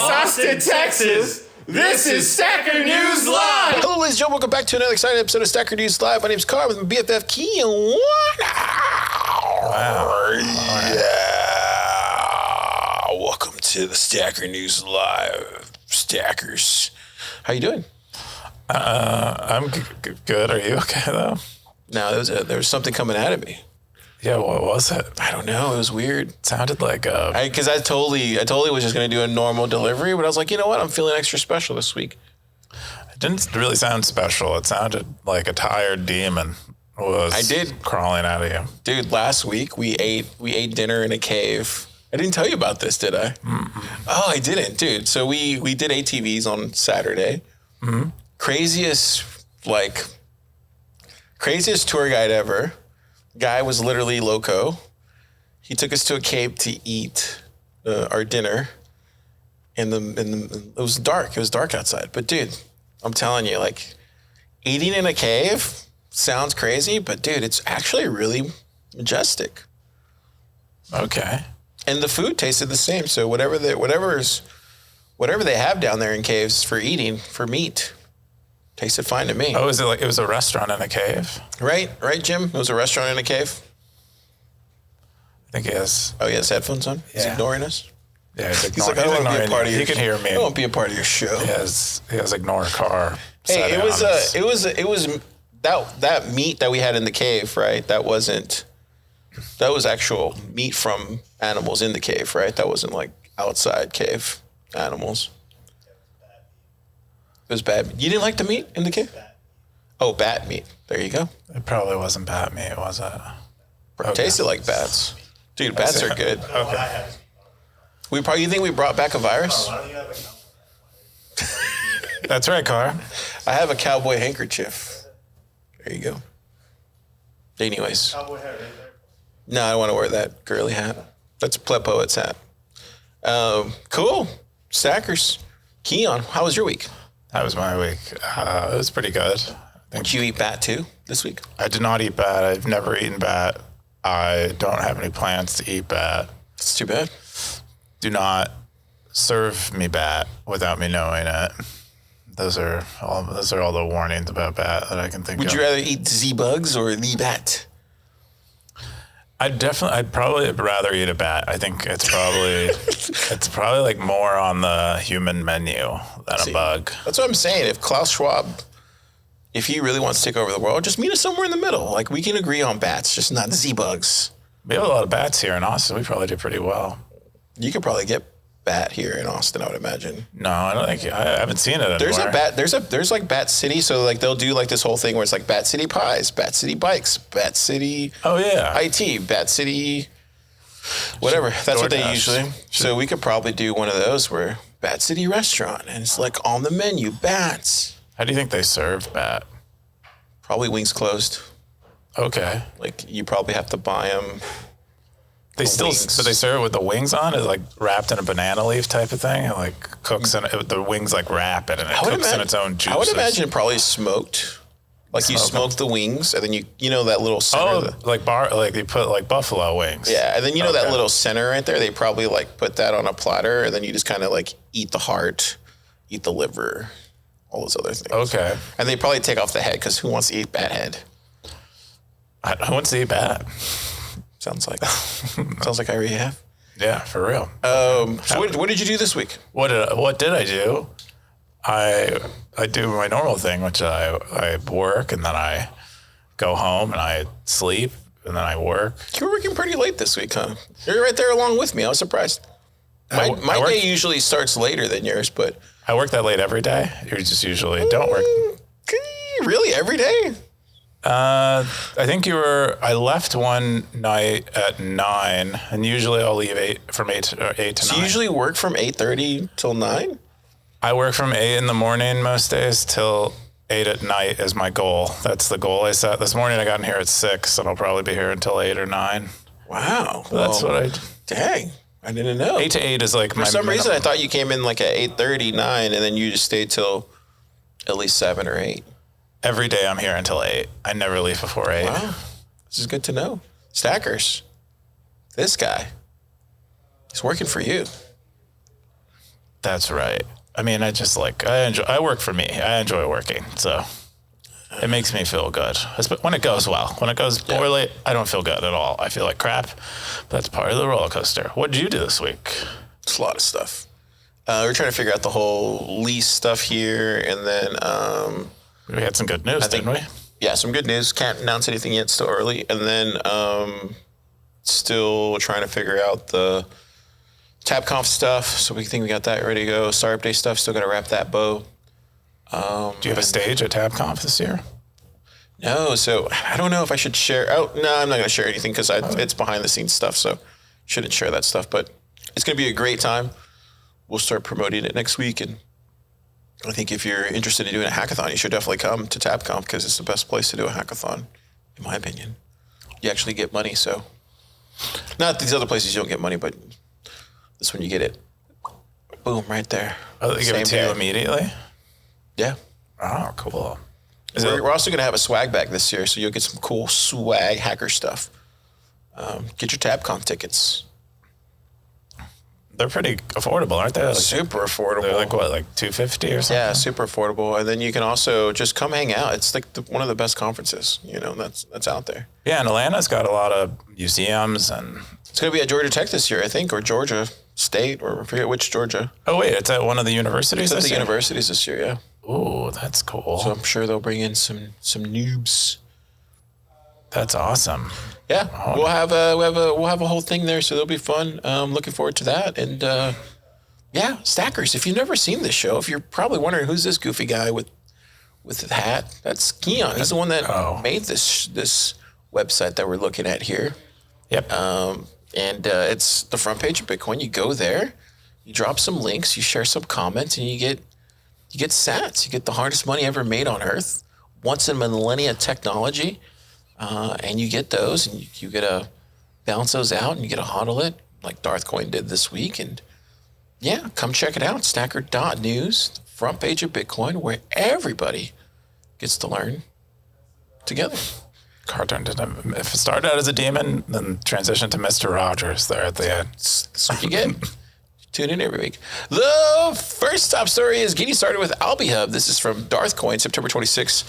Austin, Texas. This is Stacker News Live. Hello, ladies and gentlemen. Welcome back to another exciting episode of Stacker News Live. My name's Car with my BFF Keyan. Wow. Yeah. Welcome to the Stacker News Live. Stackers. How you doing? I'm good. Are you okay, though? No, there was something coming out of me. Yeah, what was it? I don't know. It was weird. It sounded like because I totally was just going to do a normal delivery, but I was like, you know what? I'm feeling extra special this week. It didn't really sound special. It sounded like a tired demon was crawling out of you. Dude, last week we ate dinner in a cave. I didn't tell you about this, did I? Mm-hmm. Oh, I didn't, dude. So we did ATVs on Saturday. Mm-hmm. Craziest tour guide ever. Guy was literally loco. He took us to a cave to eat our dinner. It was dark. It was dark outside. But dude, I'm telling you, like, eating in a cave sounds crazy, but dude, it's actually really majestic. Okay. And the food tasted the same. So whatever they have down there in caves for eating, for meat, tasted fine to me. Oh, is it like it was a restaurant in a cave? Right, Jim? It was a restaurant in a cave? I think he has. Oh, he has headphones on? Yeah. He's ignoring us? Yeah, he's like, I don't want to be a part of your show. He can hear me. I don't want to be a part of your show. He has ignore car. Hey, it was that meat that we had in the cave, right? That was actual meat from animals in the cave, right? That wasn't like outside cave animals. It was bad. You didn't like the meat in the cave? Oh, bat meat. There you go. It probably wasn't bat meat, was it? It tasted like bats. Dude, bats are good. Okay. You think we brought back a virus? That's right, Car. I have a cowboy handkerchief. There you go. Anyways. Cowboy hat right there. No, I don't want to wear that girly hat. That's a Pleb Poet's hat. Cool. Stackers. Keyan, how was your week? That was my week. It was pretty good. Did you eat bat too this week? I did not eat bat. I've never eaten bat. I don't have any plans to eat bat. It's too bad. Do not serve me bat without me knowing it. Those are all the warnings about bat that I can think of. Would you rather eat Z-bugs or the bat? I'd probably rather eat a bat. I think it's probably like more on the human menu than a bug. That's what I'm saying. If Klaus Schwab, if he really wants to take over the world, just meet us somewhere in the middle. Like, we can agree on bats, just not Z-bugs. We have a lot of bats here in Austin. We probably do pretty well. You could probably get bat here in Austin, I would imagine. No, I don't think. I haven't seen it anywhere. There's like Bat City. So like they'll do like this whole thing where it's like Bat City pies, Bat City bikes, Bat City. Oh yeah. IT, Bat City. Whatever. That's what they usually. So we could probably do one of those where Bat City restaurant and it's like on the menu bats. How do you think they serve bat? Probably wings closed. Okay. Like you probably have to buy them. They serve it with the wings on? Is it like wrapped in a banana leaf type of thing? It like cooks in it, the wings like wrap it and it cooks in its own juices. I would imagine probably smoked. Like you smoke the wings and then you know that little center. Oh, like you put like buffalo wings. Yeah, and then you know that little center right there, they probably like put that on a platter and then you just kind of like eat the heart, eat the liver, all those other things. Okay. And they probably take off the head because who wants to eat bat head? Who wants to eat bat? Sounds like I already have. Yeah, for real. So what did you do this week? What did I do? I do my normal thing, which I work and then I go home and I sleep and then I work. You were working pretty late this week, huh? You're right there along with me. I was surprised. My day usually starts later than yours, but I work that late every day. You just usually don't work. Really, every day? I think I left one night at 9, and usually I'll leave from 8 to 9. So you usually work from 8:30 till 9? I work from 8 in the morning most days till 8 at night is my goal. That's the goal I set. This morning I got in here at 6, and I'll probably be here until 8 or 9. Wow. That's what I... Dang. I didn't know. 8 to 8 is like For some reason, I thought you came in like at 8:30, 9, and then you just stayed till at least 7 or 8. Every day I'm here until 8. I never leave before 8. Wow. This is good to know. Stackers. This guy. He's working for you. That's right. I mean, I work for me. I enjoy working. So it makes me feel good. When it goes well. When it goes poorly, I don't feel good at all. I feel like crap. That's part of the roller coaster. What did you do this week? It's a lot of stuff. We're trying to figure out the whole lease stuff here, and then we had some good news, didn't we? Yeah, some good news. Can't announce anything yet, still early. And then still trying to figure out the TabConf stuff. So we think we got that ready to go. Startup Day stuff, still got to wrap that bow. Do you have a stage at TabConf this year? No, so I don't know if I should share. Oh, no, I'm not going to share anything because it's behind the scenes stuff, so shouldn't share that stuff. But it's going to be a great time. We'll start promoting it next week, and I think if you're interested in doing a hackathon, you should definitely come to TabConf because it's the best place to do a hackathon, in my opinion. You actually get money, so not these other places you don't get money, but this one you get it. Boom, right there. Oh, they give it to you immediately? Yeah. Oh, cool. We're also going to have a swag bag this year, so you'll get some cool swag hacker stuff. Get your TabConf tickets. They're pretty affordable, aren't they? Super affordable. They're like what, like $250 or something? Yeah, super affordable. And then you can also just come hang out. It's like one of the best conferences, that's out there. Yeah, and Atlanta's got a lot of museums, and it's going to be at Georgia Tech this year, I think, or Georgia State, or I forget which Georgia. Oh wait, it's at one of the universities. It's at the universities this year, yeah. Ooh, that's cool. So I'm sure they'll bring in some noobs. That's awesome. Yeah, we'll have a whole thing there, so it'll be fun. Looking forward to that. And yeah, Stackers. If you've never seen this show, if you're probably wondering who's this goofy guy with the hat, that's Keyan. He's the one that made this website that we're looking at here. Yep. And it's the front page of Bitcoin. You go there, you drop some links, you share some comments, and you get sats. You get the hardest money ever made on Earth, once in millennia technology. And you get those, and you get to balance those out, and you get to hodl it like Darth Coin did this week. And yeah, come check it out. Stacker.news, the front page of Bitcoin, where everybody gets to learn together. Car turned into, if it started out as a demon, then transitioned to Mr. Rogers there at the end. That's what you get. Tune in every week. The first top story is getting started with Alby Hub. This is from Darth Coin, September 26th.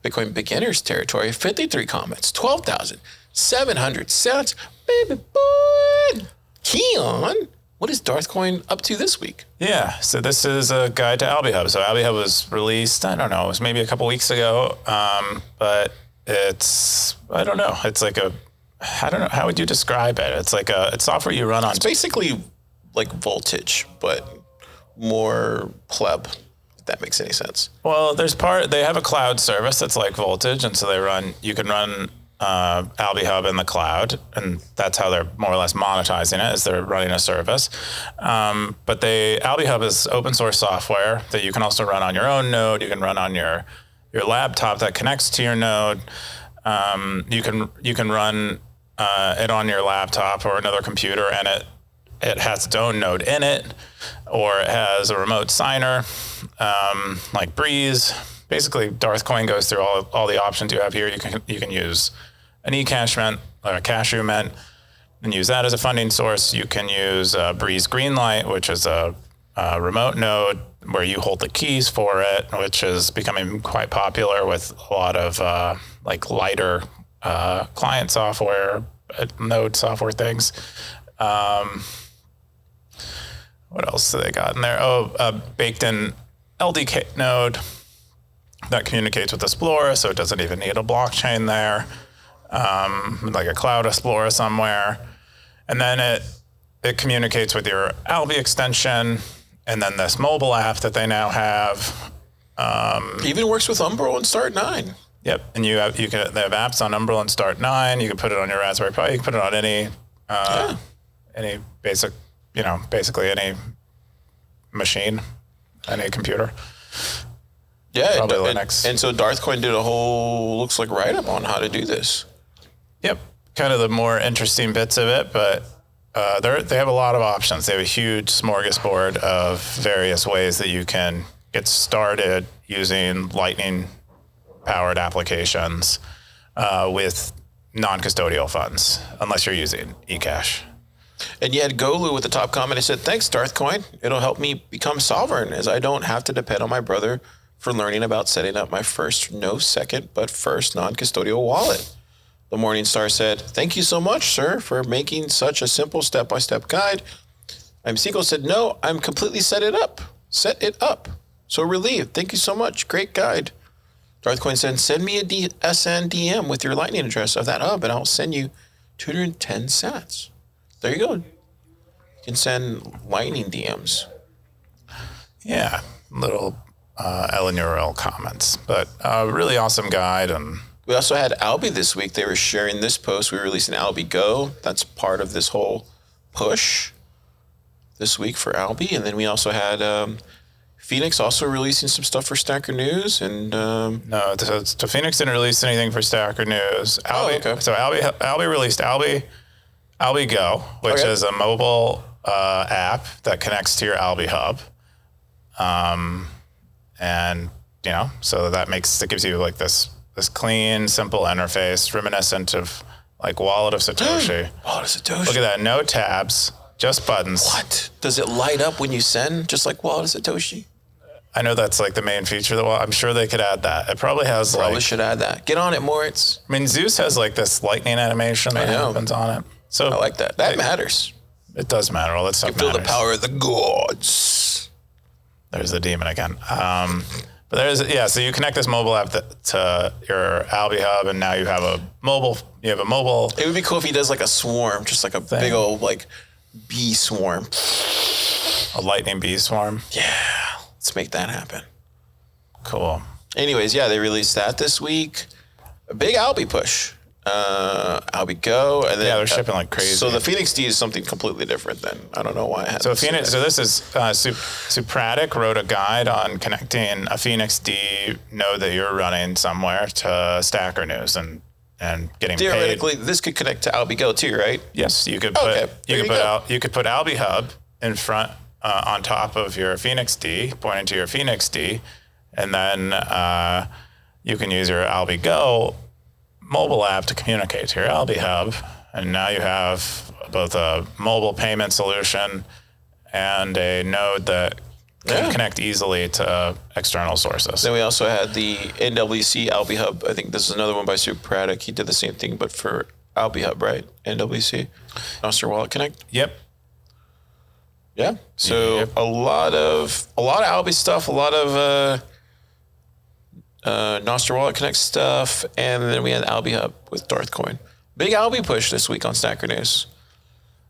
Bitcoin beginners territory, 53 comments, 12,700 sats. Baby boy, Keyan, what is Darth Coin up to this week? Yeah, so this is a guide to Alby Hub. So Alby Hub was released, I don't know, it was maybe a couple weeks ago, but it's like I don't know, how would you describe it? It's like it's software you run on. It's basically like Voltage, but more pleb. That makes any sense. Well, they have a cloud service that's like Voltage, and so you can run Alby Hub in the cloud, and that's how they're more or less monetizing it, is they're running a service. But Alby Hub is open source software that you can also run on your own node. You can run on your laptop that connects to your node. You can run it on your laptop or another computer, and it has its own node in it, or it has a remote signer, like Breeze. Basically, Darth Coin goes through all the options you have here. You can use an eCashment or a cashew mint and use that as a funding source. You can use Breeze Greenlight, which is a remote node where you hold the keys for it, which is becoming quite popular with a lot of like lighter client software, node software things. What else do they got in there? Baked in LDK node that communicates with Explorer, so it doesn't even need a blockchain there, like a cloud Explorer somewhere. And then it communicates with your Alby extension, and then this mobile app that they now have. Even works with Umbrel and Start 9. Yep, and they have apps on Umbrel and Start 9. You can put it on your Raspberry Pi. You can put it on any basic, basically any machine, any computer. Yeah, Probably Linux. And so Darth Coin did a whole, looks like, write-up on how to do this. Yep, kind of the more interesting bits of it, but they have a lot of options. They have a huge smorgasbord of various ways that you can get started using Lightning-powered applications with non-custodial funds, unless you're using eCash. And you had Golu with the top comment. He said, thanks, Darthcoin. It'll help me become sovereign as I don't have to depend on my brother for learning about setting up my first, no second, but first non-custodial wallet. The Morningstar said, thank you so much, sir, for making such a simple step-by-step guide. I'm Seagull said, no, I'm completely set it up. So relieved. Thank you so much. Great guide. Darthcoin said, send me a SN DM with your lightning address of that hub, and I'll send you 210 sats. There you go. You can send lightning DMs. Yeah, little LNURL comments, but really awesome guide. And we also had Alby this week. They were sharing this post. We released an Alby Go. That's part of this whole push this week for Alby. And then we also had Phoenix also releasing some stuff for Stacker News. And no, so Phoenix didn't release anything for Stacker News. Alby, So Alby released Alby Go, which is a mobile app that connects to your Alby Hub. And so that gives you like this clean, simple interface, reminiscent of like Wallet of Satoshi. Wallet of Satoshi. Look at that, no tabs, just buttons. What? Does it light up when you send, just like Wallet of Satoshi? I know that's like the main feature of the wallet. I'm sure they could add that. It probably has should add that. Get on it, Moritz. I mean, Zeus has like this lightning animation that happens on it. So I like that. That matters. It does matter. All that stuff matters. Feel the power of the gods. There's the demon again. But so you connect this mobile app to your Alby Hub, and now you have a mobile. It would be cool if he does like a swarm, just like a big old like bee swarm. A lightning bee swarm. Yeah, let's make that happen. Cool. Anyways, they released that this week. A big Alby push. Alby Go, and then they're shipping like crazy. So the Phoenix D is something completely different. Then I don't know why I had. So Phoenix. So this is PREDYX wrote a guide on connecting a Phoenix D node that you're running somewhere to Stacker News and getting theoretically paid. This could connect to Alby Go too, right? Yes, you could put you could put Alby Hub in front on top of your Phoenix D, pointing to your Phoenix D, and then you can use your Alby Go mobile app to communicate to your Alby Hub, and now you have both a mobile payment solution and a node that can connect easily to external sources. Then we also had the NWC Alby Hub. I think this is another one by PREDYX. He did the same thing, but for Alby Hub, right? NWC, Nostr Wallet Connect. Yep. Yeah. So a lot of Alby stuff, a lot of Nostr Wallet Connect stuff, and then we had Alby Hub with Darthcoin. Big Alby push this week on Stacker News.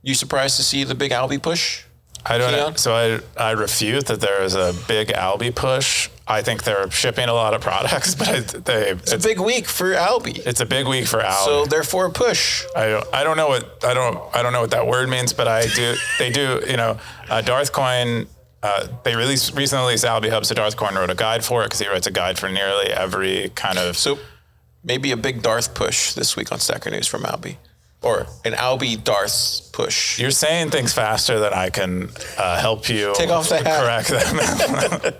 You surprised to see the big Alby push? I don't know. So I refute that there is a big Alby push. I think they're shipping a lot of products, but it's a big week for Alby. It's a big week for Alby. So therefore, push. I don't know what what that word means, but they do. Darthcoin. They recently released Alby Hub, so Darthcoin wrote a guide for it because he writes a guide for nearly every kind of. So maybe a big Darth push this week on Stacker News from Alby. Or an Alby Darth push. You're saying things faster than I can help you take off the hat. Correct them.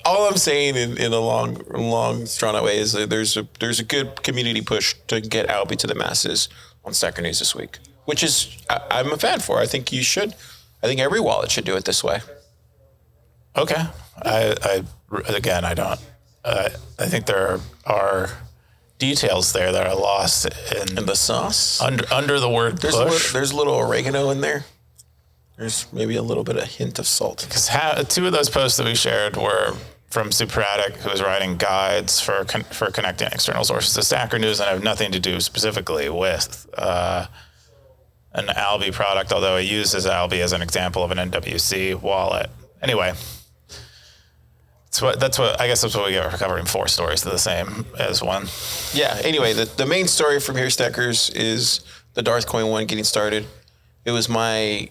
All I'm saying in a long, drawn out way is that there's a good community push to get Alby to the masses on Stacker News this week, which is I'm a fan for. I think you should. I think every wallet should do it this way. Okay. I don't. I think there are details there that are lost in the sauce under the word push. There's a little oregano in there. There's maybe a little bit of hint of salt. Because two of those posts that we shared were from PREDYX, who was writing guides for connecting external sources to Stacker News and have nothing to do specifically with an Alby product, although he uses Alby as an example of an NWC wallet. Anyway. That's what I guess that's what we get for covering four stories to the same as one. Yeah. Anyway, the main story from here, Stackers, is the Darthcoin one getting started. It was my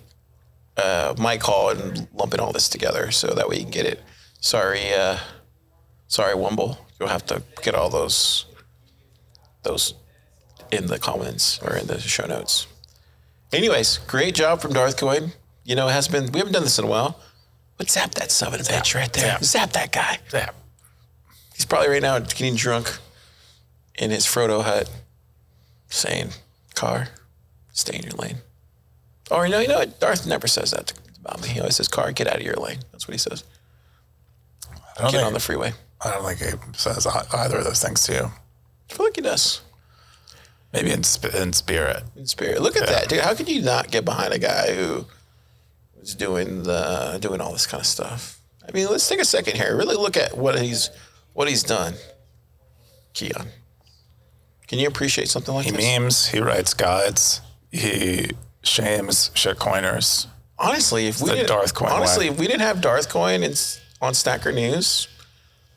call and lumping all this together so that way you can get it. Sorry, Wumble. You'll have to get all those in the comments or in the show notes. Anyways, great job from Darthcoin. We haven't done this in a while. But zap that son of a bitch right there. Zap that guy. Zap. He's probably right now getting drunk in his Frodo hut saying, "Car, stay in your lane." Or you know what? Darth never says that about me. He always says, "Car, get out of your lane." That's what he says. Get on the freeway. I don't think he says either of those things to you. I feel like he does. Maybe in spirit. In spirit. Look at that, dude. How could you not get behind a guy who is doing all this kind of stuff? I mean, let's take a second here. Really look at what he's done. Keyan. Can you appreciate something like this? He memes, he writes guides, he shames shitcoiners. Honestly, if we didn't have Darth Coin on Stacker News,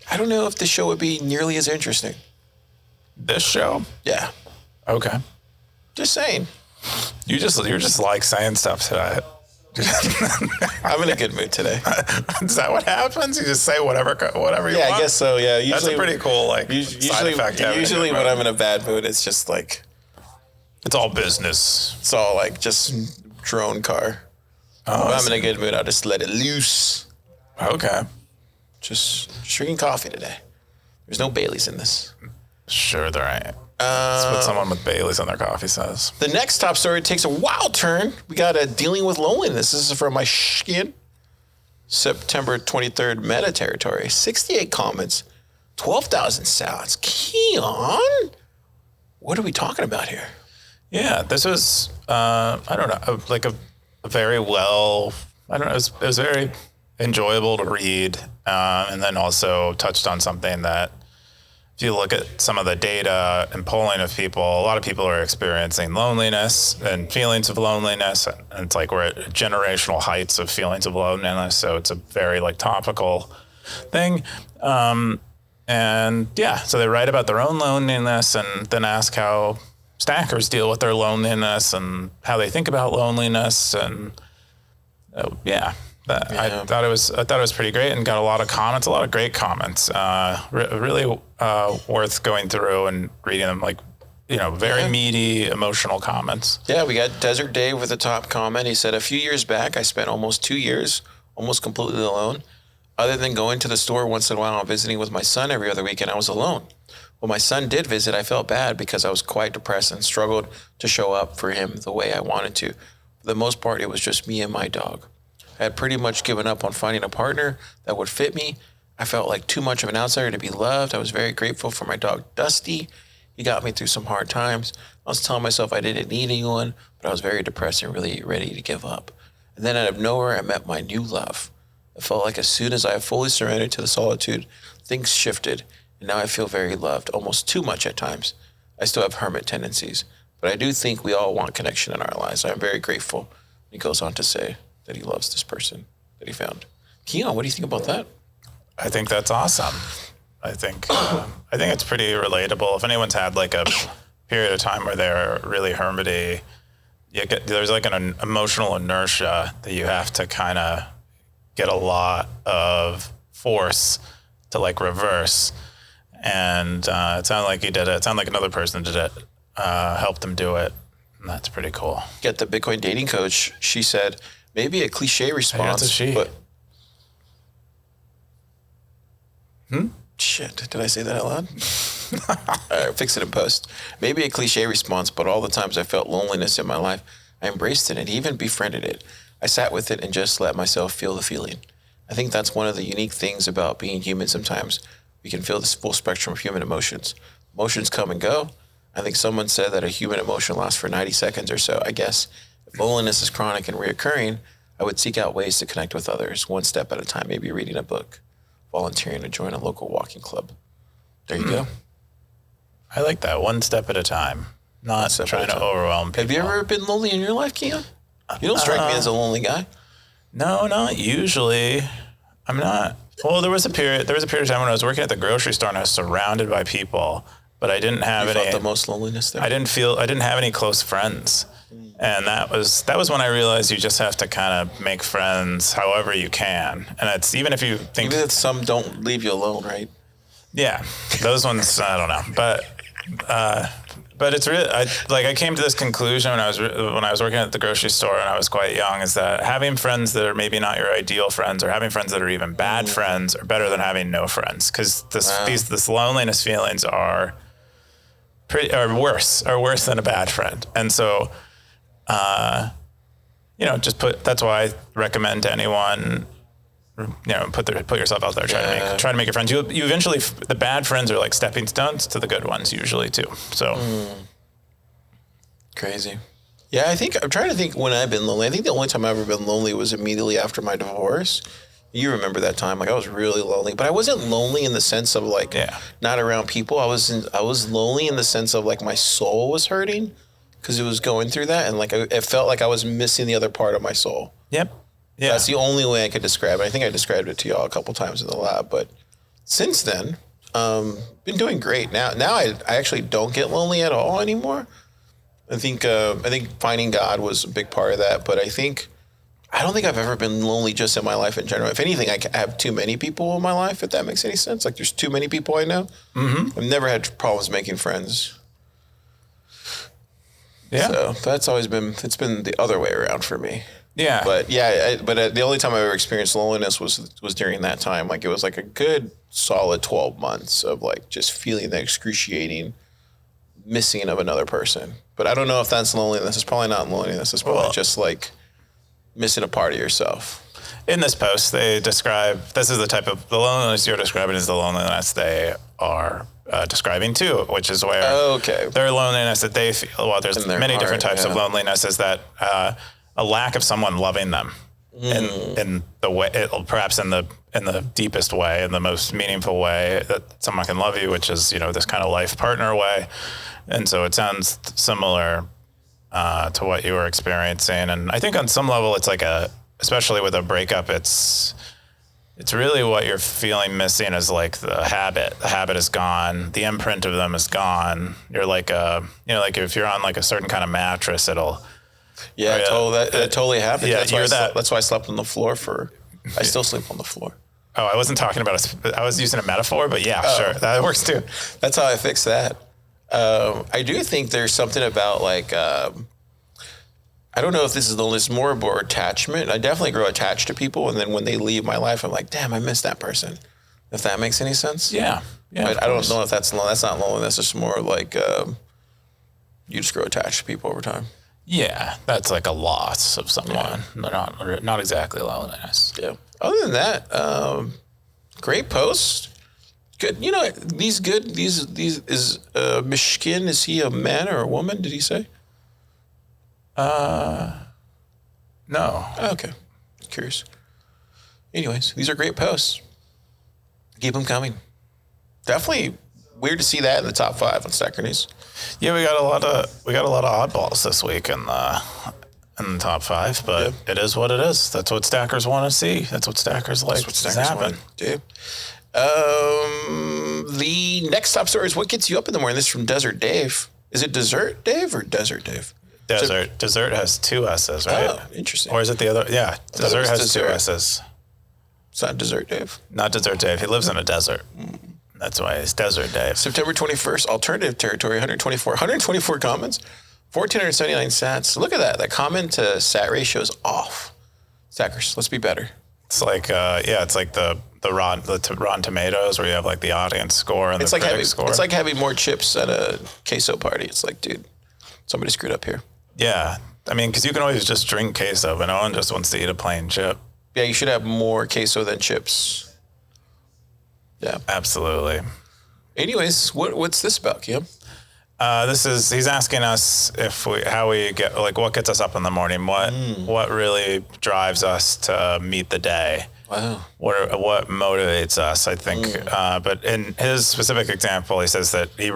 I don't know if the show would be nearly as interesting. This show? Yeah. Okay. Just saying. You're just like saying stuff today. I'm in a good mood today. Is that what happens? You just say whatever you want? Yeah, I guess so. Yeah, usually, that's a pretty cool side effect. Usually when I'm in a bad mood, it's just like it's all business. It's all like just drone car. Oh, when I'm in a good mood, I'll just let it loose. Okay. Just drinking coffee today. There's no Baileys in this. Sure, there ain't. That's what someone with Baileys on their coffee says. The next top story takes a wild turn. We got dealing with loneliness. This is from my skin. September 23rd meta territory. 68 comments, 12,000 sounds. Keyan, what are we talking about here? Yeah, this was, I don't know, like a very well, I don't know, it was very enjoyable to read. And then also touched on something that, if you look at some of the data and polling of people, a lot of people are experiencing loneliness and feelings of loneliness. And it's like we're at generational heights of feelings of loneliness. So it's a very like topical thing. And yeah, so they write about their own loneliness and then ask how stackers deal with their loneliness and how they think about loneliness. And I thought it was pretty great and got a lot of comments, a lot of great comments. Really worth going through and reading them. Like, very meaty, emotional comments. Yeah, we got Desert Dave with a top comment. He said, "A few years back, I spent almost 2 years almost completely alone. Other than going to the store once in a while and visiting with my son every other weekend, I was alone. When my son did visit, I felt bad because I was quite depressed and struggled to show up for him the way I wanted to. For the most part, it was just me and my dog. I had pretty much given up on finding a partner that would fit me. I felt like too much of an outsider to be loved. I was very grateful for my dog, Dusty. He got me through some hard times. I was telling myself I didn't need anyone, but I was very depressed and really ready to give up. And then out of nowhere, I met my new love. I felt like as soon as I fully surrendered to the solitude, things shifted, and now I feel very loved, almost too much at times. I still have hermit tendencies, but I do think we all want connection in our lives. I am very grateful." He goes on to say that he loves this person that he found. Keyan, what do you think about that? I think that's awesome. I think it's pretty relatable. If anyone's had like a period of time where they're really hermity, there's like an emotional inertia that you have to kind of get a lot of force to like reverse. And it sounded like he did it. It sounded like another person did it, helped him do it. And that's pretty cool. Get the Bitcoin dating coach. She said, maybe a cliche response. That's a she. But shit, did I say that out loud? All right, fix it in post. Maybe a cliche response, but all the times I felt loneliness in my life, I embraced it and even befriended it. I sat with it and just let myself feel the feeling. I think that's one of the unique things about being human sometimes. We can feel this full spectrum of human emotions. Emotions come and go. I think someone said that a human emotion lasts for 90 seconds or so. I guess if loneliness is chronic and reoccurring, I would seek out ways to connect with others, one step at a time, maybe reading a book, volunteering to join a local walking club. There you go. I like that, one step at a time, not trying to overwhelm people. Have you ever been lonely in your life, Keyan? You don't strike me as a lonely guy. No, not usually. I'm not. Well, there was a period of time when I was working at the grocery store and I was surrounded by people, but I didn't have any. You felt the most loneliness there? I didn't have any close friends. And that was when I realized you just have to kind of make friends however you can. And it's even if you think. Even if some don't leave you alone, right? Yeah. Those ones, I don't know. But it's really, I came to this conclusion when I was working at the grocery store and I was quite young, is that having friends that are maybe not your ideal friends or having friends that are even bad friends are better than having no friends. Because this loneliness feelings are worse than a bad friend. And so That's why I recommend to anyone, put yourself out there, try to make your friends. You eventually, the bad friends are like stepping stones to the good ones usually too. So crazy. Yeah, I'm trying to think when I've been lonely. I think the only time I've ever been lonely was immediately after my divorce. You remember that time? Like I was really lonely, but I wasn't lonely in the sense of like not around people. I was lonely in the sense of like my soul was hurting because it was going through that, and like it felt like I was missing the other part of my soul. Yep. Yeah. That's the only way I could describe it. I think I described it to y'all a couple times in the lab, but since then, been doing great. Now I actually don't get lonely at all anymore. I think finding God was a big part of that, but I don't think I've ever been lonely just in my life in general. If anything, I have too many people in my life, if that makes any sense. Like there's too many people I know. Mm-hmm. I've never had problems making friends. Yeah. So that's always it's been the other way around for me. Yeah. But the only time I ever experienced loneliness was during that time. Like it was like a good solid 12 months of like just feeling the excruciating missing of another person. But I don't know if that's loneliness. It's probably not loneliness. It's probably just like missing a part of yourself. In this post, they describe, this is the loneliness you're describing is the loneliness they are describing too, which is where their loneliness that they feel, well, there's many different types of loneliness, is that a lack of someone loving them in the way, perhaps in the deepest way, in the most meaningful way that someone can love you, which is, this kind of life partner way. And so it sounds similar to what you were experiencing. And I think on some level, it's like especially with a breakup, it's really what you're feeling missing is like the habit. The habit is gone. The imprint of them is gone. You're like, like if you're on like a certain kind of mattress, it'll. Yeah, that totally happens. Yeah, that's why I slept on the floor I still sleep on the floor. Oh, I wasn't talking about I was using a metaphor, but yeah, sure. That works too. That's how I fix that. I do think there's something about like, I don't know if this is loneliness, more about attachment. I definitely grow attached to people. And then when they leave my life, I'm like, damn, I miss that person. If that makes any sense. Yeah. But I don't know if that's not loneliness. It's more like you just grow attached to people over time. Yeah. That's like a loss of someone. Yeah. Not exactly loneliness. Yeah. Other than that, great post. Good. These is Mishkin, is he a man or a woman? Did he say? No. Oh, okay. Curious. Anyways, these are great posts. Keep them coming. Definitely weird to see that in the top 5 on Stacker News. Yeah, we got a lot of oddballs this week in the top 5, but it is what it is. That's what stackers want to see. That's what stackers like. That's what stackers want to do. The next top story is what gets you up in the morning. This is from Desert Dave. Is it Desert Dave or Desert Dave? Desert has 2 S's, right? Oh, interesting. Or is it the other? Yeah, Desert has 2 S's. It's not Desert Dave. Not Desert Dave. He lives in a desert. That's why it's Desert Dave. September 21st, alternative territory, 124 comments, 1,479 sats. Look at that. That comment to sat ratio is off. Stackers, let's be better. It's like, it's like the Rotten Tomatoes where you have like the audience score and the PREDYX score. It's like having more chips at a queso party. It's like, dude, somebody screwed up here. Yeah. I mean, because you can always just drink queso, but no one just wants to eat a plain chip. Yeah, you should have more queso than chips. Yeah. Absolutely. Anyways, what's this about, Kim? He's asking us how we get, like, what gets us up in the morning? What really drives us to meet the day? Wow. What motivates us, I think. But in his specific example, he says that he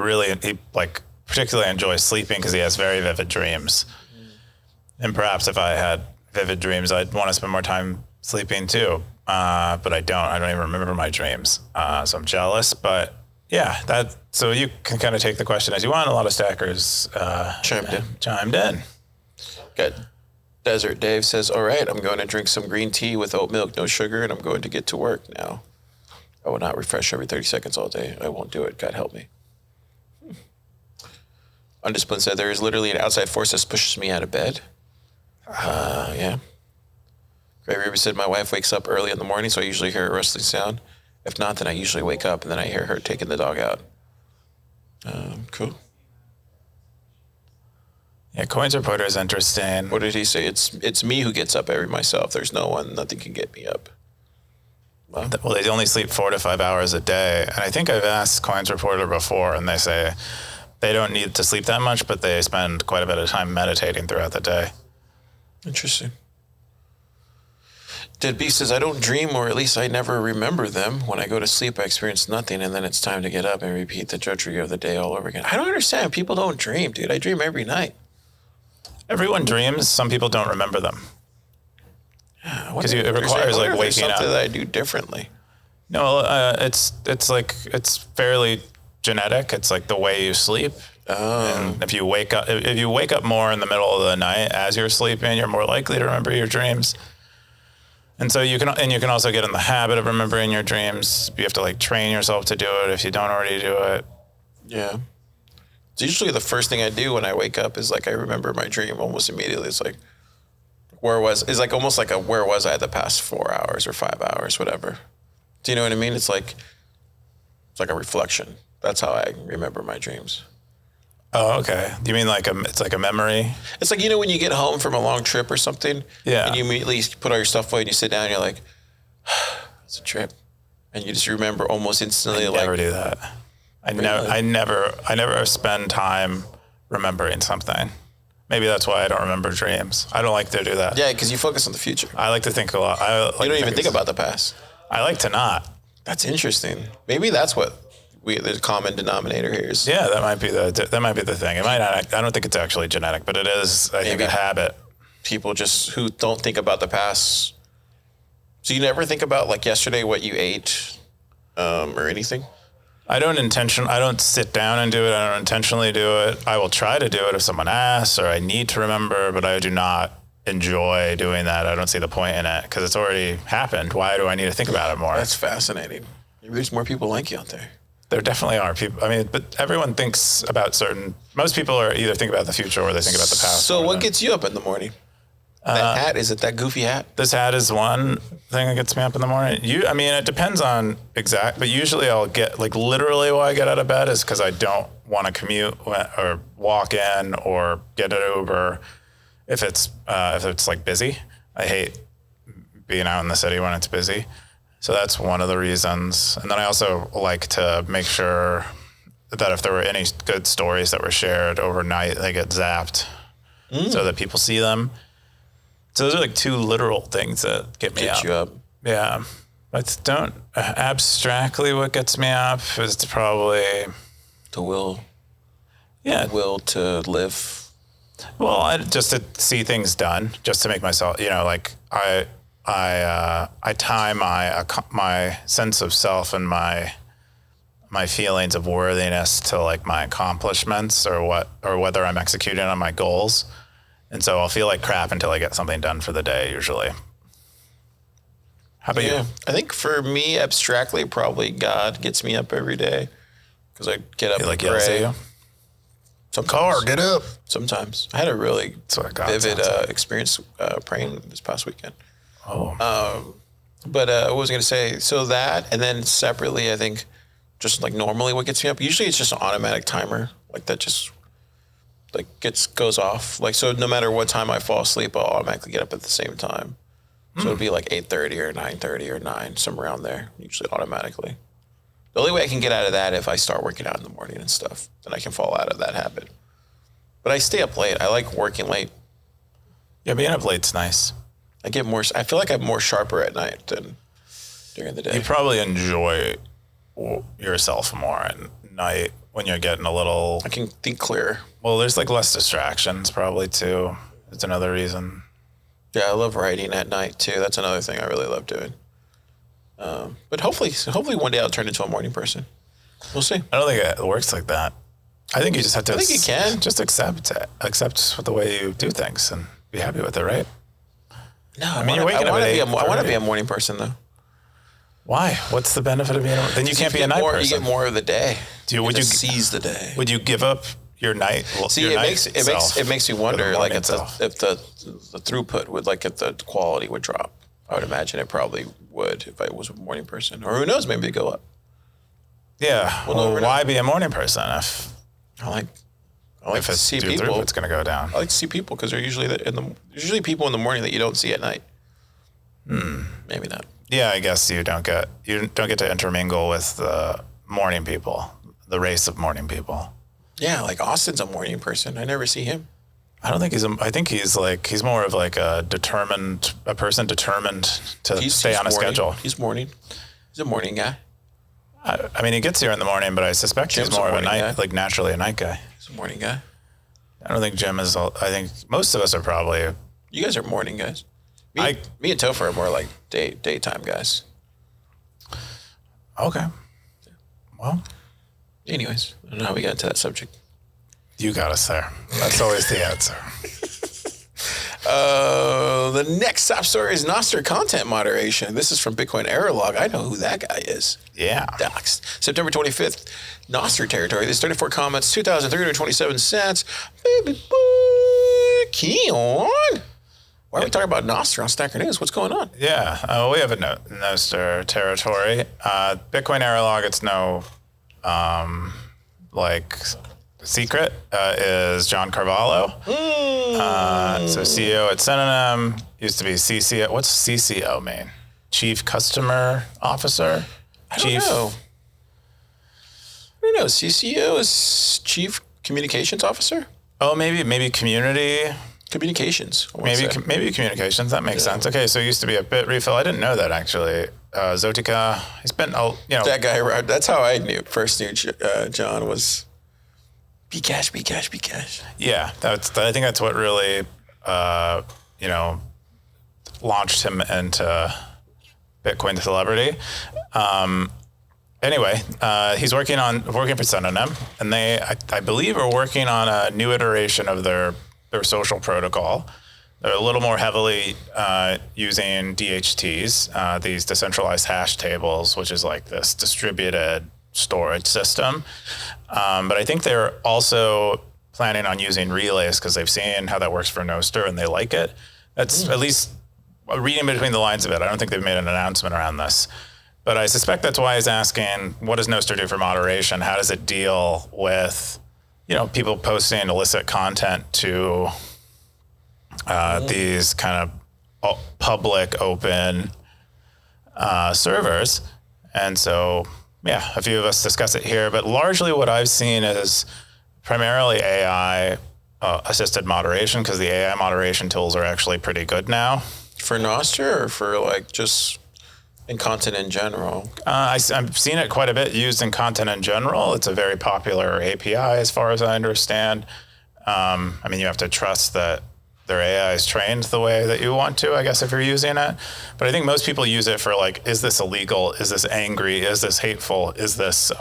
particularly enjoys sleeping because he has very vivid dreams. And perhaps if I had vivid dreams, I'd want to spend more time sleeping too. But I don't even remember my dreams. So I'm jealous, but yeah, so you can kind of take the question as you want. A lot of stackers chimed in. Good. Desert Dave says, all right, I'm going to drink some green tea with oat milk, no sugar, and I'm going to get to work now. I will not refresh every 30 seconds all day. I won't do it. God help me. Undisciplined said, there is literally an outside force that pushes me out of bed. Yeah. Gray Ruby said, my wife wakes up early in the morning, so I usually hear a rustling sound. If not, then I usually wake up and then I hear her taking the dog out. Cool. Yeah, Coins Reporter is interesting. What did he say? It's me who gets up every myself. There's no one, nothing can get me up. Well, they only sleep 4 to 5 hours a day. And I think I've asked Coins Reporter before, and they say they don't need to sleep that much, but they spend quite a bit of time meditating throughout the day. Interesting. Dead Beef says, I don't dream, or at least I never remember them. When I go to sleep, I experience nothing, and then it's time to get up and repeat the drudgery of the day all over again. I don't understand. People don't dream, dude. I dream every night. Everyone dreams. Some people don't remember them. Because it requires like waking up. Something that I do differently. No, it's fairly genetic. It's like the way you sleep. And if you wake up more in the middle of the night as you're sleeping, you're more likely to remember your dreams. And so you can also get in the habit of remembering your dreams. You have to like train yourself to do it if you don't already do it. Yeah. It's usually the first thing I do when I wake up is like I remember my dream almost immediately. It's like it's like almost like where was I the past 4 hours or 5 hours, whatever. Do you know what I mean? It's like a reflection. That's how I remember my dreams. Oh, okay. You mean it's like a memory? It's like, when you get home from a long trip or something, yeah, and you immediately put all your stuff away and you sit down and you're like, it's a trip. And you just remember almost instantly. I never do that. I never spend time remembering something. Maybe that's why I don't remember dreams. I don't like to do that. Yeah, because you focus on the future. I like to think a lot. You don't even think about the past. I like to not. That's interesting. Maybe that's what the common denominator here is. Yeah, that might be the thing. It might not. I don't think it's actually genetic, but it is. I think a habit. People just who don't think about the past. So you never think about like yesterday what you ate, or anything. I don't sit down and do it. I don't intentionally do it. I will try to do it if someone asks or I need to remember, but I do not enjoy doing that. I don't see the point in it because it's already happened. Why do I need to think about it more? That's fascinating. Maybe there's more people like you out there. There definitely are people. I mean, but everyone thinks about most people are either think about the future or they think about the past. So what gets you up in the morning? That hat? Is it that goofy hat? This hat is one thing that gets me up in the morning. It depends on but usually I'll get like literally why I get out of bed is because I don't want to commute or walk in or get an Uber if it's like busy. I hate being out in the city when it's busy. So that's one of the reasons. And then I also like to make sure that if there were any good stories that were shared overnight, they get zapped so that people see them. So those are like two literal things that get you up. Yeah. But abstractly what gets me up is probably the will. Yeah. The will to live. Well, just to see things done, just to make myself, I tie my sense of self and my feelings of worthiness to like my accomplishments or whether I'm executing on my goals. And so I'll feel like crap until I get something done for the day, usually. How about you? I think for me, abstractly, probably God gets me up every day because I get up and pray. You? Sometimes. Car, get up. Sometimes. I had a really vivid experience praying this past weekend. Oh. But what was I going to say? So that, and then separately, I think just like normally what gets me up, usually it's just an automatic timer. Like that just like goes off. Like, so no matter what time I fall asleep, I'll automatically get up at the same time. So it'd be like 8:30 or 9:30 or 9, somewhere around there, usually automatically. The only way I can get out of that if I start working out in the morning and stuff, then I can fall out of that habit. But I stay up late. I like working late. Yeah, being up late's nice. I feel like I'm more sharper at night than during the day. You probably enjoy yourself more at night when you're getting a little... I can think clearer. Well, there's like less distractions probably too. It's another reason. Yeah, I love writing at night too. That's another thing I really love doing. But hopefully one day I'll turn into a morning person. We'll see. I don't think it works like that. I think you just have to... I think you can. Just accept the way you do things and be happy with it, right? No, I want to be a morning person though. Why? What's the benefit of being a... Then you can't be a night person. You get more of the day. Would you seize the day? Would you give up your night? See, it makes me wonder, like if the throughput would, like if the quality would drop. I would imagine it probably would if I was a morning person, or who knows, maybe it'd go up. Yeah. Well, why be a morning person if I I like if to it's see your people. throughput's going to go down. I like to see people because they're usually usually people in the morning that you don't see at night. Maybe not. Yeah, I guess you don't get to intermingle with the morning people, the race of morning people. Yeah, like Austin's a morning person. I never see him. I don't think I think he's more of like a person determined to stay on a schedule. He's morning. He's a morning guy. I mean, he gets here in the morning, but I suspect Jim's he's more a of a morning night, guy. like naturally a night guy. He's a morning guy. I don't think Jim is. I think most of us are probably. You guys are morning guys. Me and Topher are more like daytime guys. Okay. Well, anyways, I don't know how we got into that subject. you got us there. That's always the answer. The next top story is Nostr content moderation. This is from Bitcoin Error Log. I know who that guy is. Yeah. Doxed. September 25th, Nostr territory. There's 34 comments, 2,327 cents. Baby boy, Keyan. Why are we talking about Nostr on Stacker News? What's going on? Yeah. We have a Nostr territory. Bitcoin Error Log, it's no secret, is John Carvalho. So CEO at Synonym, used to be CCO. What's CCO mean? Chief Customer Officer? I don't know. CCO is Chief Communications Officer? Oh, maybe community. Communications. Maybe communications. That makes sense. Okay, so he used to be a bit refill. I didn't know that actually. Zotica. He's been, That guy. That's how I first knew John was. Be cash, be cash, be cash. Yeah, I think that's what really, launched him into Bitcoin celebrity. Anyway, he's working for Synonym, and they, I believe, are working on a new iteration of their social protocol. They're a little more heavily using DHTs, these decentralized hash tables, which is like this distributed storage system. But I think they're also planning on using relays because they've seen how that works for Nostr and they like it. That's at least reading between the lines of it. I don't think they've made an announcement around this. But I suspect that's why he's asking, what does Nostr do for moderation? How does it deal with, people posting illicit content to these kind of public, open servers? And so, yeah, a few of us discuss it here. But largely what I've seen is primarily AI assisted moderation, because the AI moderation tools are actually pretty good now. For Nostr or for just in content in general? I've seen it quite a bit used in content in general. It's a very popular API as far as I understand. You have to trust that their AI is trained the way that you want to, I guess, if you're using it. But I think most people use it for is this illegal? Is this angry? Is this hateful? Is this,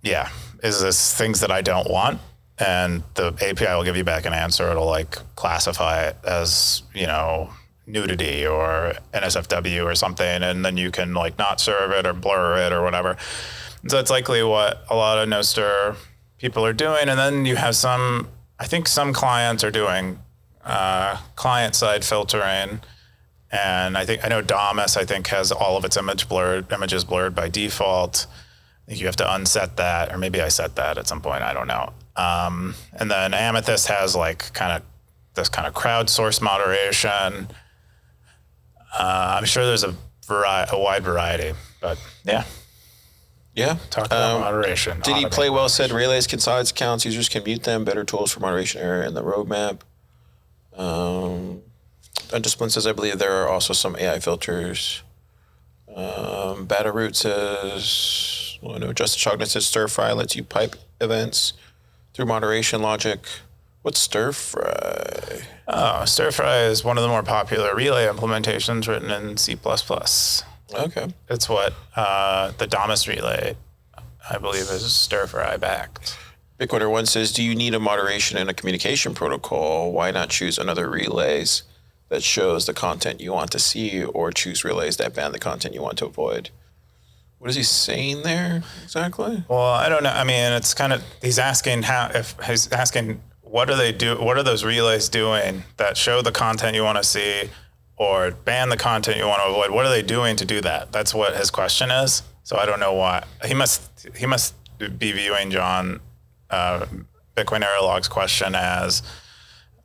is this things that I don't want? And the API will give you back an answer. It'll classify it as, nudity or NSFW or something. And then you can not serve it or blur it or whatever. So it's likely what a lot of Nostr people are doing. And then you have some clients are doing client-side filtering, and I know Damus has all of its images blurred by default. I think you have to unset that, or maybe I set that at some point. I don't know. And then Amethyst has this kind of crowdsourced moderation. I'm sure there's a wide variety, but yeah. Yeah. Talk about moderation. Did he play well? Said relays can silence accounts. Users can mute them. Better tools for moderation error in the roadmap. Undisciplined says, I believe there are also some AI filters. Bataroot says, Justin Chognon says stir fry lets you pipe events through moderation logic. What's stir fry? Stir fry is one of the more popular relay implementations written in C++. Okay. It's what the Damus relay, I believe, is stir fry backed. Bitcoiner 1 says, do you need a moderation and a communication protocol? Why not choose another relays that shows the content you want to see, or choose relays that ban the content you want to avoid? What is he saying there exactly? Well, I don't know. It's kind of, he's asking what do they do? What are those relays doing that show the content you want to see or ban the content you want to avoid? What are they doing to do that? That's what his question is. So I don't know why. He must be viewing John Bitcoin Error Log's question as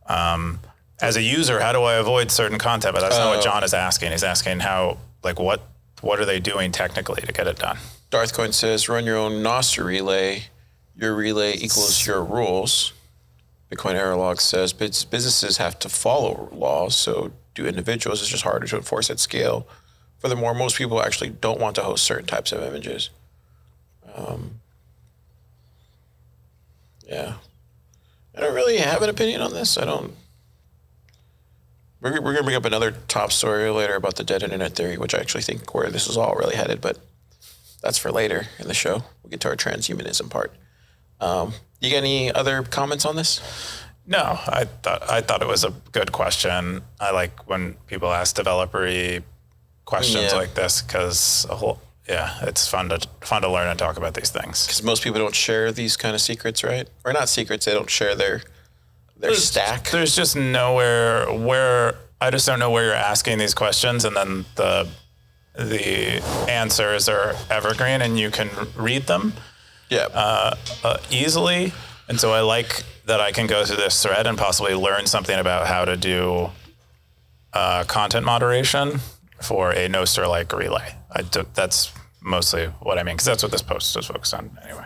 a user, how do I avoid certain content? But that's not what John is asking. He's asking how, like, what are they doing technically to get it done? Darthcoin says, run your own Nostr relay. Your relay equals your rules. Bitcoin Error Log says, businesses have to follow laws, so do individuals. It's just harder to enforce at scale. Furthermore, most people actually don't want to host certain types of images. Yeah. I don't really have an opinion on this. We're going to bring up another top story later about the dead internet theory, which I actually think where this is all really headed, but that's for later in the show. We'll get to our transhumanism part. You got any other comments on this? No, I thought it was a good question. I like when people ask developer-y questions like this because it's fun to learn and talk about these things. Because most people don't share these kind of secrets, right? Or not secrets, they don't share their stack. There's just nowhere where I just don't know where you're asking these questions, and then the answers are evergreen and you can read them easily. And so I like that I can go through this thread and possibly learn something about how to do content moderation for a Nostr-like relay. That's mostly what I mean, because that's what this post is focused on anyway.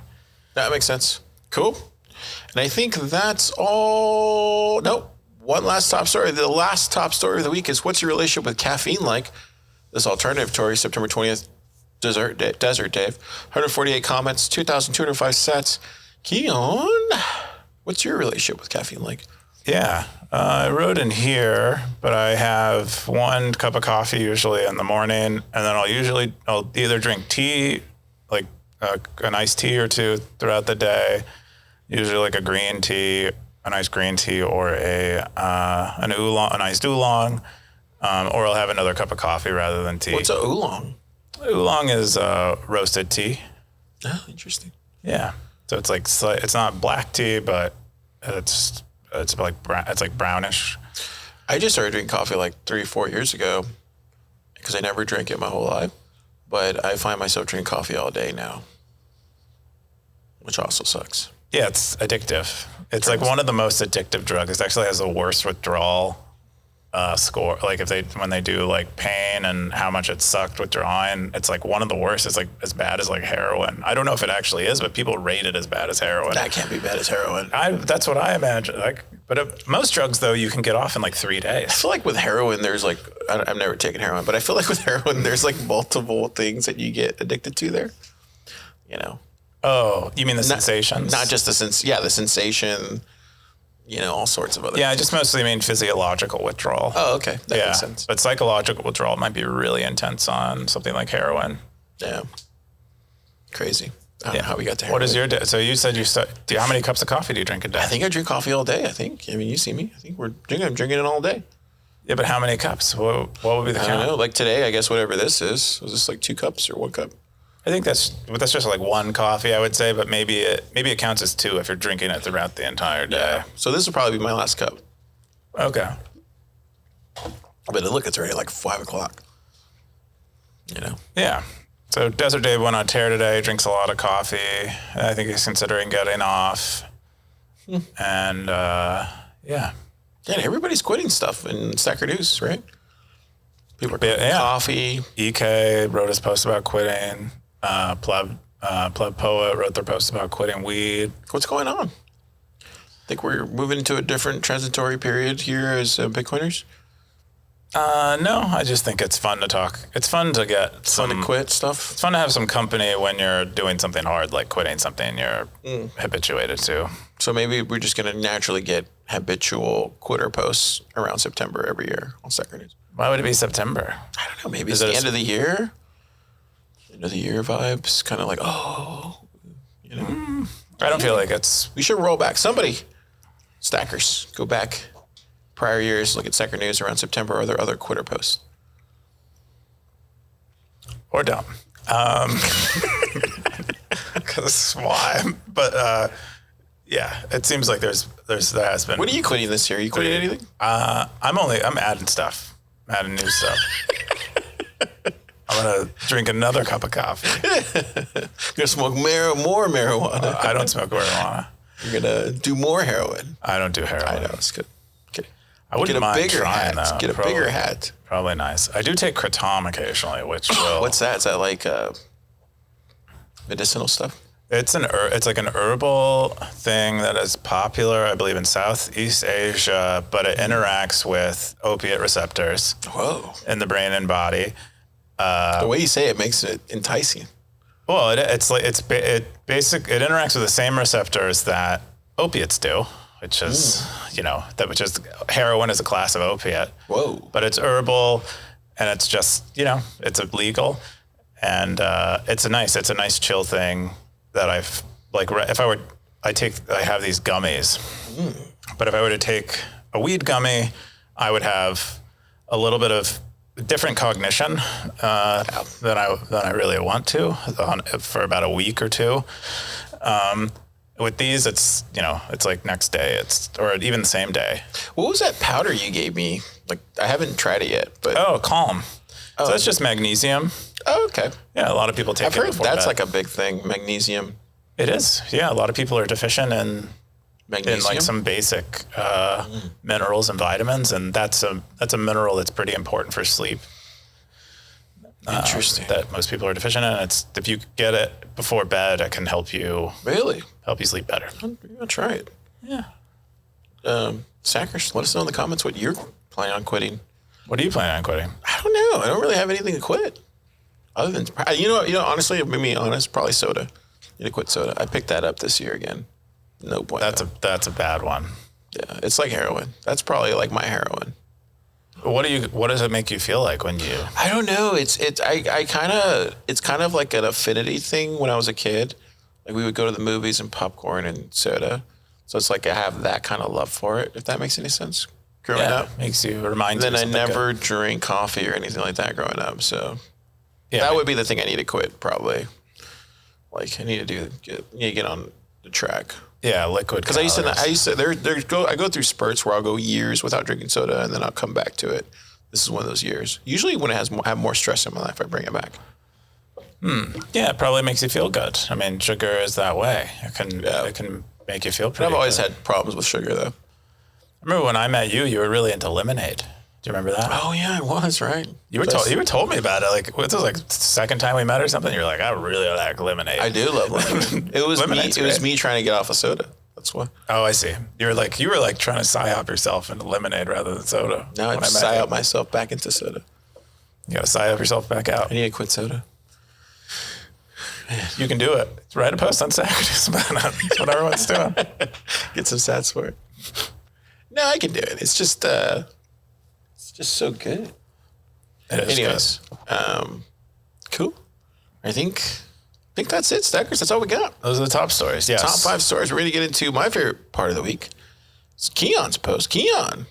That makes sense. Cool. And I think that's all. Nope. One last top story. The last top story of the week is, what's your relationship with caffeine like? This alternative story, September 20th, Desert Dave. 148 comments, 2,205 sets. Keyan, what's your relationship with caffeine like? Yeah, I wrote in here, but I have 1 cup of coffee usually in the morning, and then I'll either drink tea, like an iced tea or 2 throughout the day, usually like a green tea, a nice green tea, or an oolong, an iced oolong, or I'll have another cup of coffee rather than tea. What's a oolong? Oolong is roasted tea. Oh, interesting. Yeah, so it's like it's not black tea, but it's like brownish. I just started drinking coffee like 3 or 4 years ago because I never drank it my whole life. But I find myself drinking coffee all day now, which also sucks. Yeah, it's addictive. It's like one of the most addictive drugs. It actually has the worst withdrawal score. Like when they do like pain and how much it sucked withdrawing, it's like one of the worst. It's like as bad as like heroin. I don't know if it actually is, but people rate it as bad as heroin. That can't be bad as heroin. That's what I imagine. Like, but most drugs though, you can get off in like 3 days. I feel like with heroin, there's like, I've never taken heroin, but I feel like with heroin, there's like multiple things that you get addicted to there. You know. Oh, you mean the sensations? Not just the sensation. You know, all sorts of other things. I things. just mostly mean physiological withdrawal. Oh, okay. That makes sense. But psychological withdrawal might be really intense on something like heroin. Yeah. Crazy. I don't know how we got to heroin. What is your day? So you said how many cups of coffee do you drink a day? I think I drink coffee all day, I mean, you see me. I think I'm drinking it all day. Yeah, but how many cups? What would be the count? I don't know. Like today, I guess whatever this is. Was this like 2 cups or 1 cup? I think that's just like 1 coffee, I would say, but maybe it counts as 2 if you're drinking it throughout the entire day. Yeah. So this will probably be my last cup. Okay. But look, it's already like 5 o'clock. You know? Yeah. So Desert Dave went on tear today, drinks a lot of coffee. I think he's considering getting off. And yeah. Yeah, everybody's quitting stuff in Stacker News, right? People are quitting coffee. EK wrote his post about quitting. Pleb Poet wrote their post about quitting weed. What's going on? Think we're moving into a different transitory period here as Bitcoiners? No, I just think it's fun to talk. It's fun to get fun to quit stuff. It's fun to have some company when you're doing something hard, like quitting something you're habituated to. So maybe we're just going to naturally get habitual quitter posts around September every year on Stacker News. Why would it be September? I don't know. Maybe it's the end of the year. End of the year vibes. Kind of like, you know. I don't feel like it's... We should roll back. Somebody, Stackers, go back prior years, look at Stacker News around September. Are there other quitter posts? Or don't. Because why? But yeah, it seems like there has been... What are you quitting this year? Are you quitting anything? I'm adding stuff. I'm adding new stuff. I'm going to drink another cup of coffee. You're going to smoke more marijuana. I don't smoke marijuana. You're gonna do more heroin. I don't do heroin. I know, it's good. I wouldn't Get a mind bigger trying hat. though. Get a bigger hat. Probably nice. I do take kratom occasionally, which will. What's that? Is that like medicinal stuff? It's like an herbal thing that is popular, I believe, in Southeast Asia, but it interacts with opiate receptors Whoa. in the brain and body. The way you say it makes it enticing. Well, it interacts with the same receptors that opiates do, which is heroin is a class of opiate. Whoa. But it's herbal, and it's just it's illegal, and it's a nice chill thing that I've like. If I have these gummies, but if I were to take a weed gummy, I would have a little bit of different cognition than I really want to for about a week or two. With these, it's like next day, or even the same day. What was that powder you gave me? Like, I haven't tried it yet, but Calm. So that's just magnesium. Oh, okay. Yeah, a lot of people take I've it heard before that's bed. like a big thing, magnesium. It is. Yeah, a lot of people are deficient in Magnesium? like some basic minerals and vitamins, and that's a mineral that's pretty important for sleep. Interesting. That most people are deficient in. It's if you get it before bed, it can help you Really? sleep better. I'll try it. Yeah. Sackers, let us know in the comments what you're planning on quitting. What are you planning on quitting? I don't know. I don't really have anything to quit. Other than, honestly, to be honest, probably soda. Need to quit soda. I picked that up this year again. No point. That's a bad one. Yeah, it's like heroin. That's probably like my heroin. What does it make you feel like when you? I don't know. It's kind of like an affinity thing when I was a kid. Like we would go to the movies and popcorn and soda. So it's like I have that kind of love for it, if that makes any sense. Growing up. Makes you remind Then you. I Something never good. drank coffee or anything like that growing up. So Yeah, that would be the thing I need to quit probably. Like I need to get on the track. Yeah, liquid. Because I go through spurts where I'll go years without drinking soda and then I'll come back to it. This is one of those years. Usually when I have more stress in my life, I bring it back. Yeah, it probably makes you feel good. I mean, sugar is that way. It can make you feel pretty. I've always good. had problems with sugar though. I remember when I met you, you were really into lemonade. Do you remember that? Oh yeah, I was right. You were told me about it. Like, what was like the second time we met or something? You're like, I really like lemonade. I do love lemonade. It was Lemonade's me. It was great. me trying to get off of soda. That's why. Oh, I see. You were like trying to psyop yourself into lemonade rather than soda. Now I when met psyop you. myself back into soda. You gotta psyop yourself back out. I need to quit soda. You can do it. Write a post on Saturdays about it. That's what everyone's doing. Get some sats for it. No, I can do it. It's just so good. It is Anyways, cool. I think that's it, Stackers. That's all we got. good. Those are the top stories. Yes. Top 5 stories. We're ready to get into my favorite part of the week. It's Keyan's post. Keyan,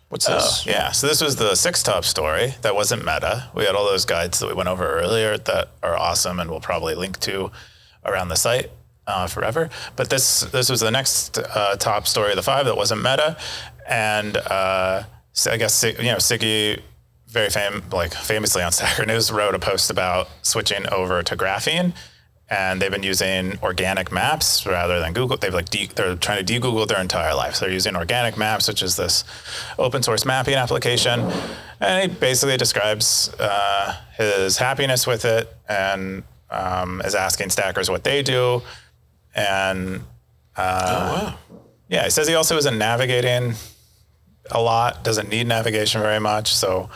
what's this? Yeah, so this was the 6th top story that wasn't meta. We had all those guides that we went over earlier that are awesome and we'll probably link to around the site forever. But this was the next top story of the 5 that wasn't meta. And so I guess, Siggy, very famously on Stacker News, wrote a post about switching over to graphene. And they've been using organic maps rather than Google. They're trying to de-Google their entire life. So they're using organic maps, which is this open source mapping application. And he basically describes his happiness with it and is asking stackers what they do. And Wow. yeah, he says he also isn't navigating a lot, doesn't need navigation very much. So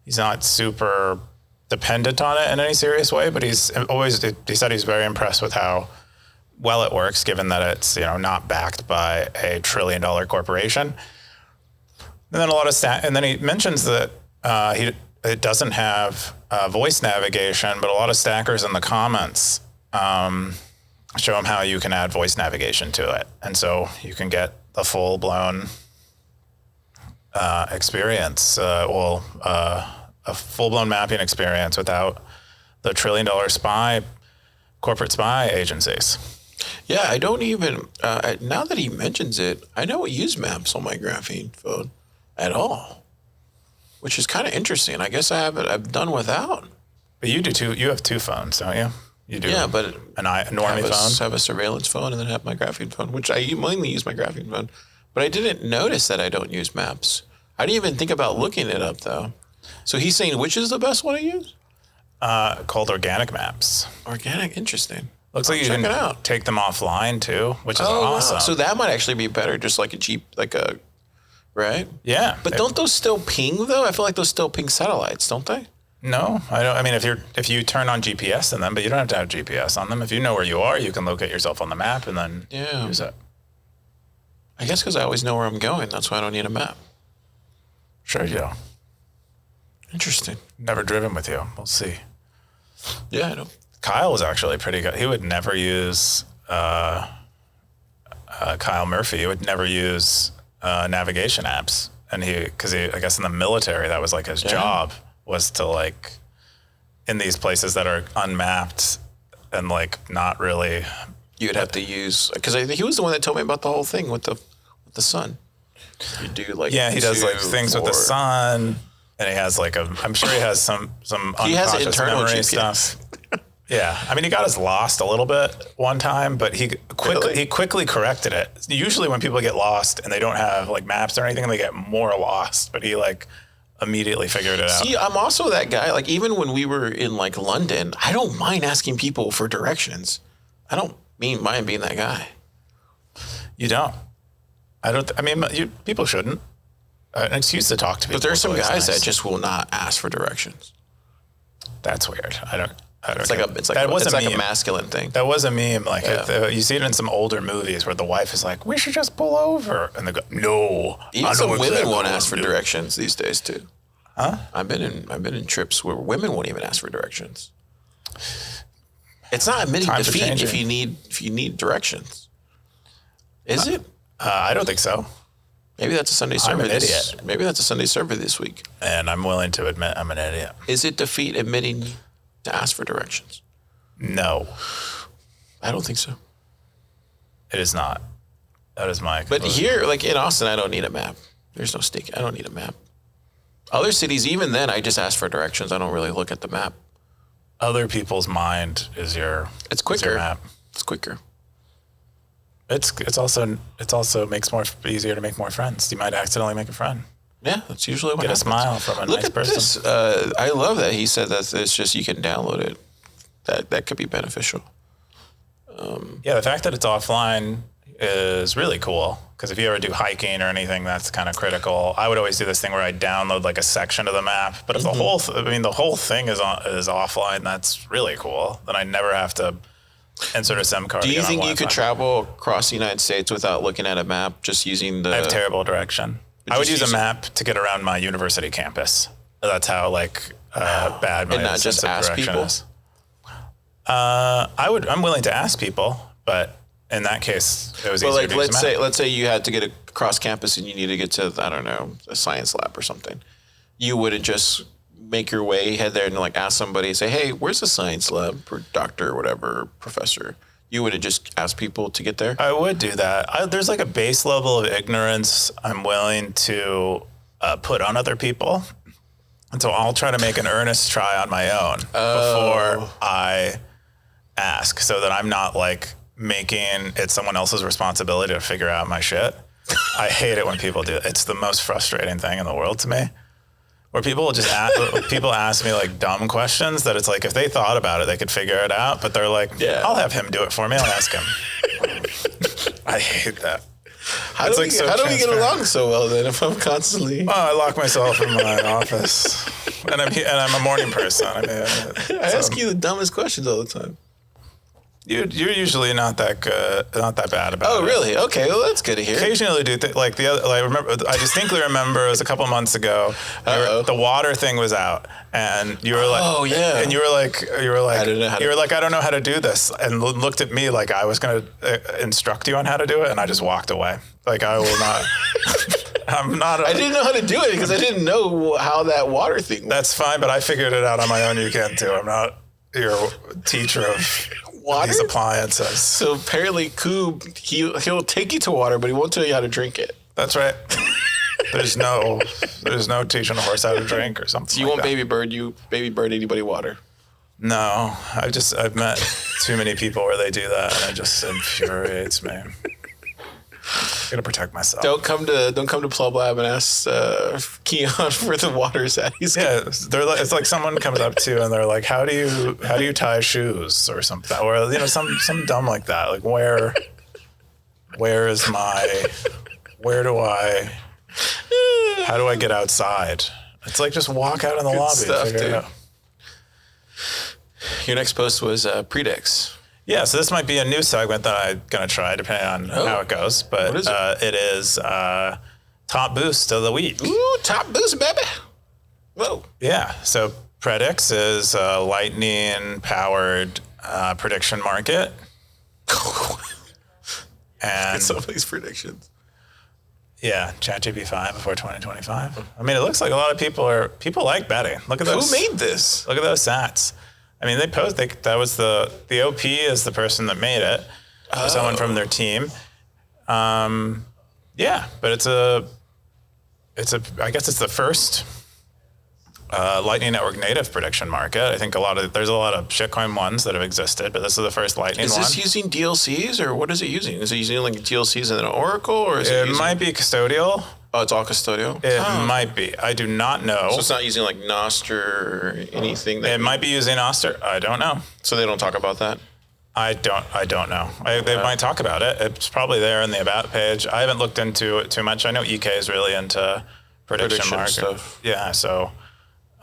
he's not super dependent on it in any serious way, but he said he's very impressed with how well it works, given that it's, not backed by a $1 trillion corporation. And then and then he mentions that it doesn't have voice navigation, but a lot of stackers in the comments show him how you can add voice navigation to it. And so you can get the full blown experience, a full-blown mapping experience without the $1 trillion corporate spy agencies. Yeah, I don't even, now that he mentions it, I don't use maps on my graphene phone at all, which is kind of interesting. I guess I've done without. But you do too. You have 2 phones, don't you? You do. Yeah, but a normie phone. Have a surveillance phone and then have my graphene phone, which I mainly use my graphene phone. But I didn't notice that I don't use maps. I didn't even think about looking it up though. So he's saying which is the best one to use? Called Organic Maps. Organic, interesting. Looks like you check can it out. take them offline too, which is Wow. awesome. So that might actually be better, just like a cheap, right? Yeah. But don't those still ping though? I feel like those still ping satellites, don't they? No, I don't. I mean, if you turn on GPS in them, but you don't have to have GPS on them. If you know where you are, you can locate yourself on the map and then use it. I guess because I always know where I'm going. That's why I don't need a map. Sure you do. Interesting. Never driven with you. We'll see. Yeah, I know. Kyle was actually pretty good. He would never use Kyle Murphy. He would never use navigation apps, and because I guess in the military that was like his job was to like in these places that are unmapped and like not really. You would have to use because he was the one that told me about the whole thing with the sun. You do like he does like things with the sun, and he has like I'm sure he has some he has unconscious internal memory GPS. stuff. Yeah, I mean he got us lost a little bit one time, but he quickly corrected it. Usually when people get lost and they don't have like maps or anything, they get more lost. But he like immediately figured it out. See, I'm also that guy. Like even when we were in like London, I don't mind asking people for directions. I don't mind being that guy. You don't. I don't. I mean, people shouldn't. It's used to talk to people. But there's some so guys nice. that just will not ask for directions. That's weird. I don't. It's like a masculine thing. That was a meme. Like you see it in some older movies where the wife is like, "We should just pull over," and they go, "No." Even some women won't ask for directions these days too. Huh? I've been in trips where women won't even ask for directions. It's not admitting defeat if you need directions. Is it? I don't think so. Maybe that's a Sunday server. I'm an idiot. Maybe that's a Sunday server this week. And I'm willing to admit I'm an idiot. Is it defeat admitting to ask for directions? No, I don't think so. it is not. That is my But conclusion. here, like in Austin, I don't need a map. There's no stake. I don't need a map. Other cities, even then, I just ask for directions. I don't really look at the map. Other people's mind is your It's quicker. map. It's quicker. It's also makes more easier to make more friends. You might accidentally make a friend. Yeah, that's usually what Get happens. a smile from a Look nice at person. this. I love that he said that it's just you can download it. That could be beneficial. Yeah, the fact that it's offline is really cool because if you ever do hiking or anything, that's kind of critical. I would always do this thing where I download like a section of the map, but if the whole thing is offline, that's really cool. Then I never have to insert a SIM card. Do to you get on think you could Wi-Fi. travel across the United States without looking at a map, just using the... I have terrible direction. But I would just use a use- map to get around my university campus. That's how bad my And not sense just of ask direction people? is. I'm willing to ask people, but in that case, it was Well, easier like to use a map. let's say you had to get across campus and you need to get to, I don't know, a science lab or something. You wouldn't just make your way, head there and like ask somebody, say, hey, where's the science lab for doctor or whatever, professor? You wouldn't just ask people to get there? I would do that. There's like a base level of ignorance I'm willing to put on other people. And so I'll try to make an earnest try on my own before I ask so that I'm not like making it someone else's responsibility to figure out my shit. I hate it when people do it. It's the most frustrating thing in the world to me. Where people will just ask me like dumb questions that it's like if they thought about it, they could figure it out. But they're like, Yeah. I'll have him do it for me. I'll ask him. I hate that. How It's do like so we get transparent. along so well then if I'm constantly... Oh, I lock myself in my office, and I'm a morning person. I mean, I ask you the dumbest questions all the time. you're usually not that good, not that bad about it. Oh, really? Okay, well, that's good to hear. Occasionally do like the other. Like I distinctly remember it was a couple months ago. The water thing was out, and you were like, Oh, yeah. and you were like, I don't know how to- I don't know how to do this, and looked at me like I was going to instruct you on how to do it, and I just walked away. Like I will not. I'm not. I didn't know how to do it because I didn't know how that water thing worked. That's fine, but I figured it out on my own. You can too. I'm not your teacher of Water? these appliances. So apparently, Coob, he'll take you to water, but he won't tell you how to drink it. That's right. There's no teaching a horse how to drink or something. So you won't baby bird anybody water. No, I've met too many people where they do that, and it just infuriates me. Gotta protect myself. Don't come to Plub Lab and ask Keyan where the water's at. It's like someone comes up to you and they're like, "How do you tie shoes?" or something, or some dumb like that. Like where how do I get outside? It's like just walk out in the lobby. Stuff, figure it out. Your next post was PREDYX. Yeah, so this might be a new segment that I'm going to try, depending on how it goes. But what is it is Top Boost of the Week. Ooh, Top Boost, baby. Whoa. Yeah, so PREDYX is a lightning-powered prediction market. And some of these predictions. Yeah, ChatGPT 5 before 2025. I mean, it looks like a lot of people like betting. Look at those. Who made this? Look at those stats. I mean, that was the OP is the person that made it, or someone from their team. Yeah, but I guess it's the first Lightning Network native prediction market. I think there's a lot of shitcoin ones that have existed, but this is the first Lightning one. Is this using DLCs, or what is it using? Is it using like DLCs and then Oracle, or is it might be custodial. Oh, it's all custodial? It might be. I do not know. So it's not using like Nostr or anything? It might be using Nostr. I don't know. So they don't talk about that? I don't know. They might talk about it. It's probably there in the About page. I haven't looked into it too much. I know EK is really into prediction market stuff. Yeah, so...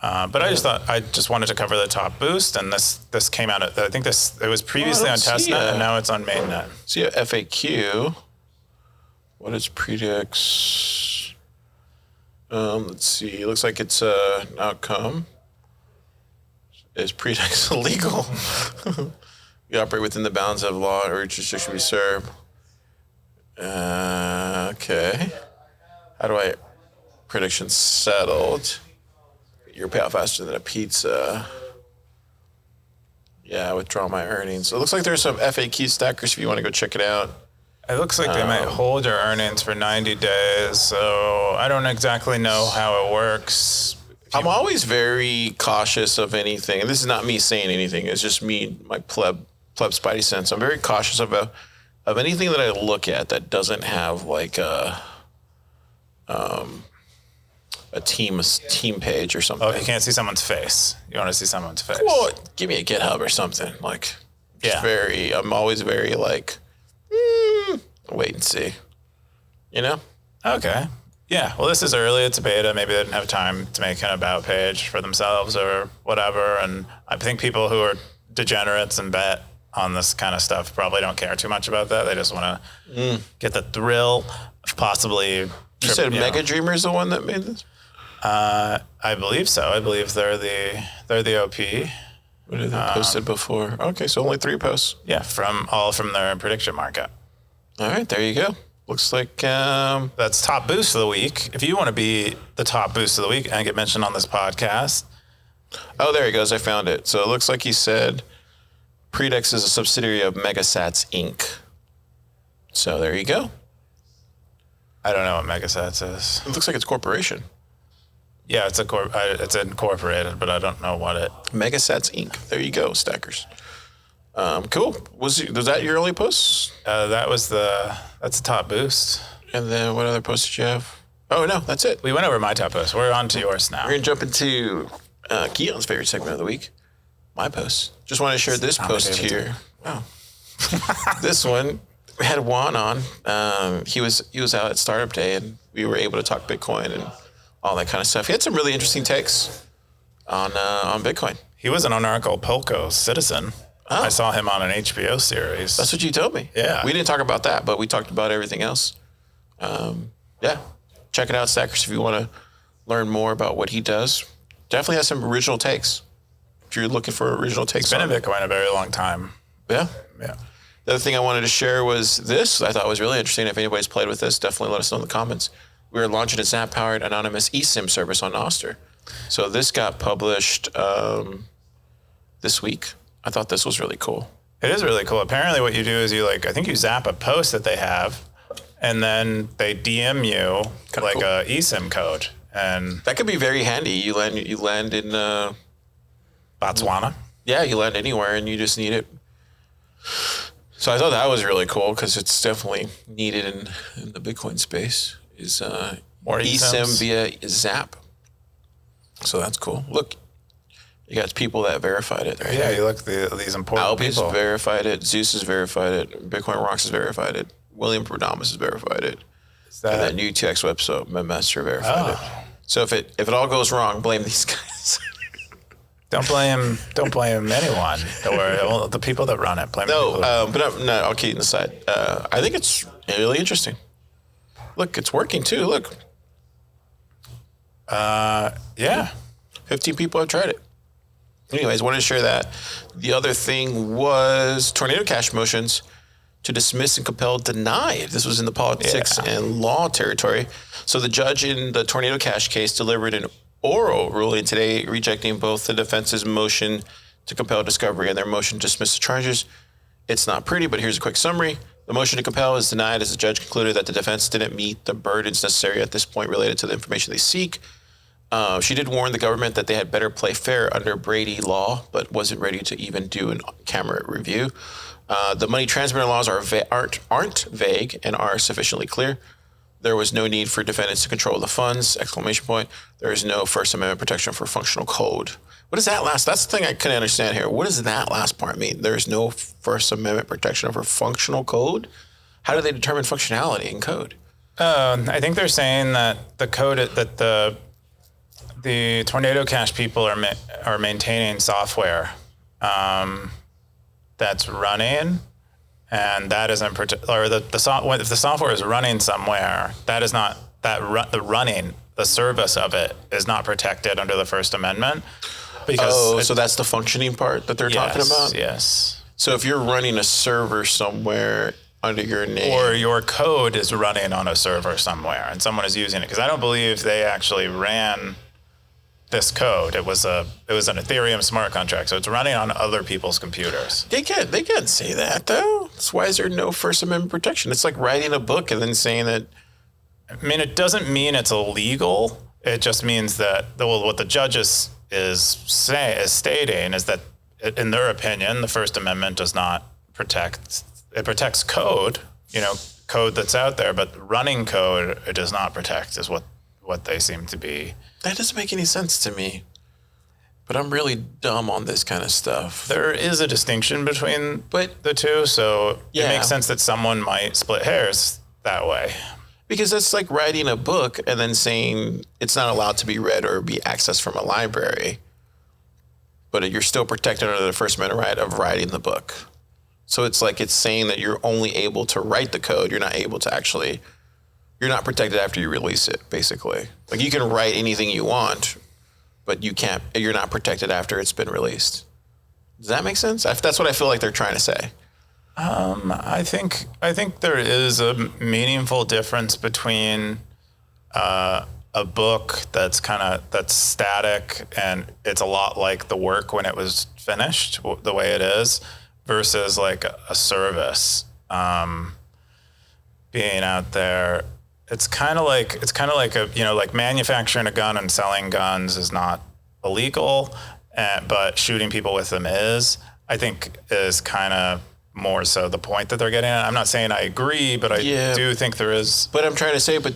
but I just wanted to cover the Top Boost, and this came out. I think it was previously on testnet, and now it's on mainnet. See a FAQ. What is PREDYX? Let's see. It looks like it's an outcome. Is PREDYX illegal? We operate within the bounds of law or jurisdiction we serve. Okay. How do I prediction settled? Your payout faster than a pizza. Yeah, I withdraw my earnings. So it looks like there's some FAQ stackers if you want to go check it out. It looks like they might hold your earnings for 90 days, so I don't exactly know how it works. I'm always very cautious of anything, and this is not me saying anything. It's just me, my pleb spidey sense. I'm very cautious of anything that I look at that doesn't have like a team page or something. Oh, you can't see someone's face. You want to see someone's face. Well, give me a GitHub or something. Like, I'm always very like, wait and see. You know? Okay. Yeah. Well, this is early. It's a beta. Maybe they didn't have time to make an about page for themselves or whatever. And I think people who are degenerates and bet on this kind of stuff probably don't care too much about that. They just want to get the thrill of possibly. You said Mega Dreamer's the one that made this? I believe so. I believe they're the OP. What did they posted before? Okay, so only 3 posts. Yeah, from their prediction market. All right, there you go. Looks like that's Top Boost of the Week. If you want to be the Top Boost of the Week and get mentioned on this podcast. Oh, there he goes. I found it. So it looks like he said PREDYX is a subsidiary of Megasats Inc. So there you go. I don't know what Megasats is. It looks like it's a corporation. Yeah, it's incorporated, but I don't know what it. Megasats Inc. There you go, stackers. Cool. Was that your only post? That's the Top Boost. And then what other posts did you have? Oh no, that's it. We went over my top post. We're on to yours now. We're gonna jump into Keyan's favorite segment of the week. My post. Just want to share this post here. Oh, this one. We had Juan on. He was out at Startup Day, and we were able to talk Bitcoin and all that kind of stuff. He had some really interesting takes on Bitcoin. He was an Anarcho Polko citizen. Oh. I saw him on an HBO series. That's what you told me. Yeah. We didn't talk about that, but we talked about everything else. Yeah. Check it out, Stackers, if you want to learn more about what he does. Definitely has some original takes. If you're looking for original takes. He's been in Bitcoin a very long time. Yeah. Yeah. The other thing I wanted to share was this. I thought was really interesting. If anybody's played with this, definitely let us know in the comments. We are launching a Zap-powered anonymous eSIM service on Nostr. So this got published this week. I thought this was really cool. It is really cool. Apparently what you do is you I think you zap a post that they have, and then they DM you a eSIM code. And that could be very handy. You land in Botswana. Yeah, you land anywhere and you just need it. So I thought that was really cool because it's definitely needed in the Bitcoin space. Is More eSIM via Zap. So that's cool. Look, you got people that verified it. Right? Yeah, you look these important Alby's people. verified it. Zeus has verified it. Bitcoin Rocks has verified it. William Perdomus has verified it. And that new UTX website, Webmaster verified it. So if it all goes wrong, blame these guys. Don't blame anyone or the people that run it. Blame I'll keep it aside. I think it's really interesting. Look, it's working too. Look. Yeah. 15 people have tried it. Anyways, wanted to share that. The other thing was Tornado Cash motions to dismiss and compel denied. This was in the politics and law territory. So the judge in the Tornado Cash case delivered an oral ruling today, rejecting both the defense's motion to compel discovery and their motion to dismiss the charges. It's not pretty, but here's a quick summary. The motion to compel is denied as the judge concluded that the defense didn't meet the burdens necessary at this point related to the information they seek. She did warn the government that they had better play fair under Brady law, but wasn't ready to even do an camera review. The money transmitter laws aren't vague and are sufficiently clear. There was no need for defendants to control the funds, ! There is no First Amendment protection for functional code. What is that last? That's the thing I couldn't understand here. What does that last part mean? There's no First Amendment protection over functional code? How do they determine functionality in code? I think they're saying that the code, that the Tornado Cash people are maintaining software that's running, and that isn't or if the software is running somewhere, that is not the service of it is not protected under the First Amendment. Because so that's the functioning part that they're talking about? Yes. So if you're running a server somewhere under your name, or your code is running on a server somewhere and someone is using it, because I don't believe they actually ran this code. It was an Ethereum smart contract, so it's running on other people's computers. They can't say that though. That's why is there no First Amendment protection? It's like writing a book and then saying that. I mean, it doesn't mean it's illegal. It just means that what the judge is stating is that, in their opinion, the First Amendment does not protect. It protects code, code that's out there, but running code it does not protect. Is what they seem to be. That doesn't make any sense to me. But I'm really dumb on this kind of stuff. There is a distinction between the two, so it makes sense that someone might split hairs that way. Because that's like writing a book and then saying it's not allowed to be read or be accessed from a library. But you're still protected under the First Amendment right of writing the book. So it's like it's saying that you're only able to write the code. You're not able to actually, you're not protected after you release it, basically. Like you can write anything you want, but you're not protected after it's been released. Does that make sense? That's what I feel like they're trying to say. I think there is a meaningful difference between a book that's static and it's a lot like the work when it was finished, the way it is, versus like a service being out there. It's kind of like like manufacturing a gun and selling guns is not illegal, but shooting people with them is. I think is kind of more so the point that they're getting at. I'm not saying I agree, but I do think there is. But I'm trying to say, but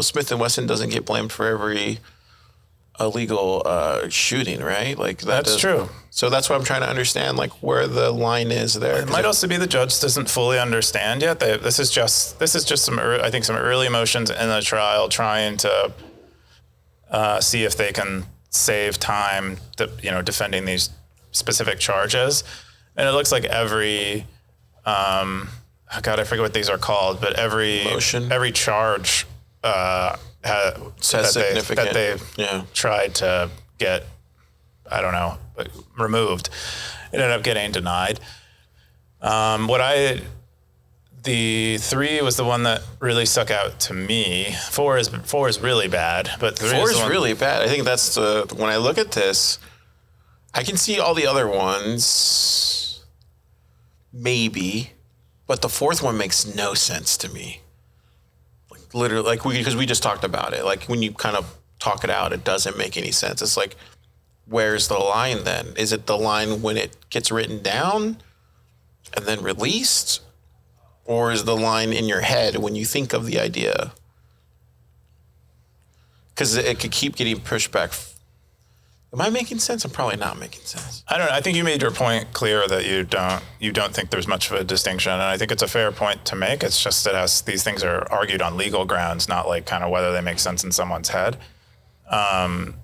Smith & Wesson doesn't get blamed for every illegal shooting, right? Like that's true. So that's what I'm trying to understand, like where the line is there. It might also be the judge doesn't fully understand yet. This is just some early motions in the trial, trying to see if they can save time, defending these specific charges. And it looks like every, I forget what these are called, but every charge that they tried to get, removed, ended up getting denied. The 3 was the one that really stuck out to me. 4 is really bad, but 3 4 is really bad. I think that's when I look at this, I can see all the other ones. Maybe, but the 4th one makes no sense to me. Like literally, because we just talked about it. Like when you kind of talk it out, it doesn't make any sense. It's like where's the line then? Is it the line when it gets written down and then released? Or is the line in your head when you think of the idea? Because it could keep getting pushed back. Am I making sense? I'm probably not making sense. I don't know. I think you made your point clear that you don't think there's much of a distinction, and I think it's a fair point to make. It's just that these things are argued on legal grounds, not like kind of whether they make sense in someone's head. And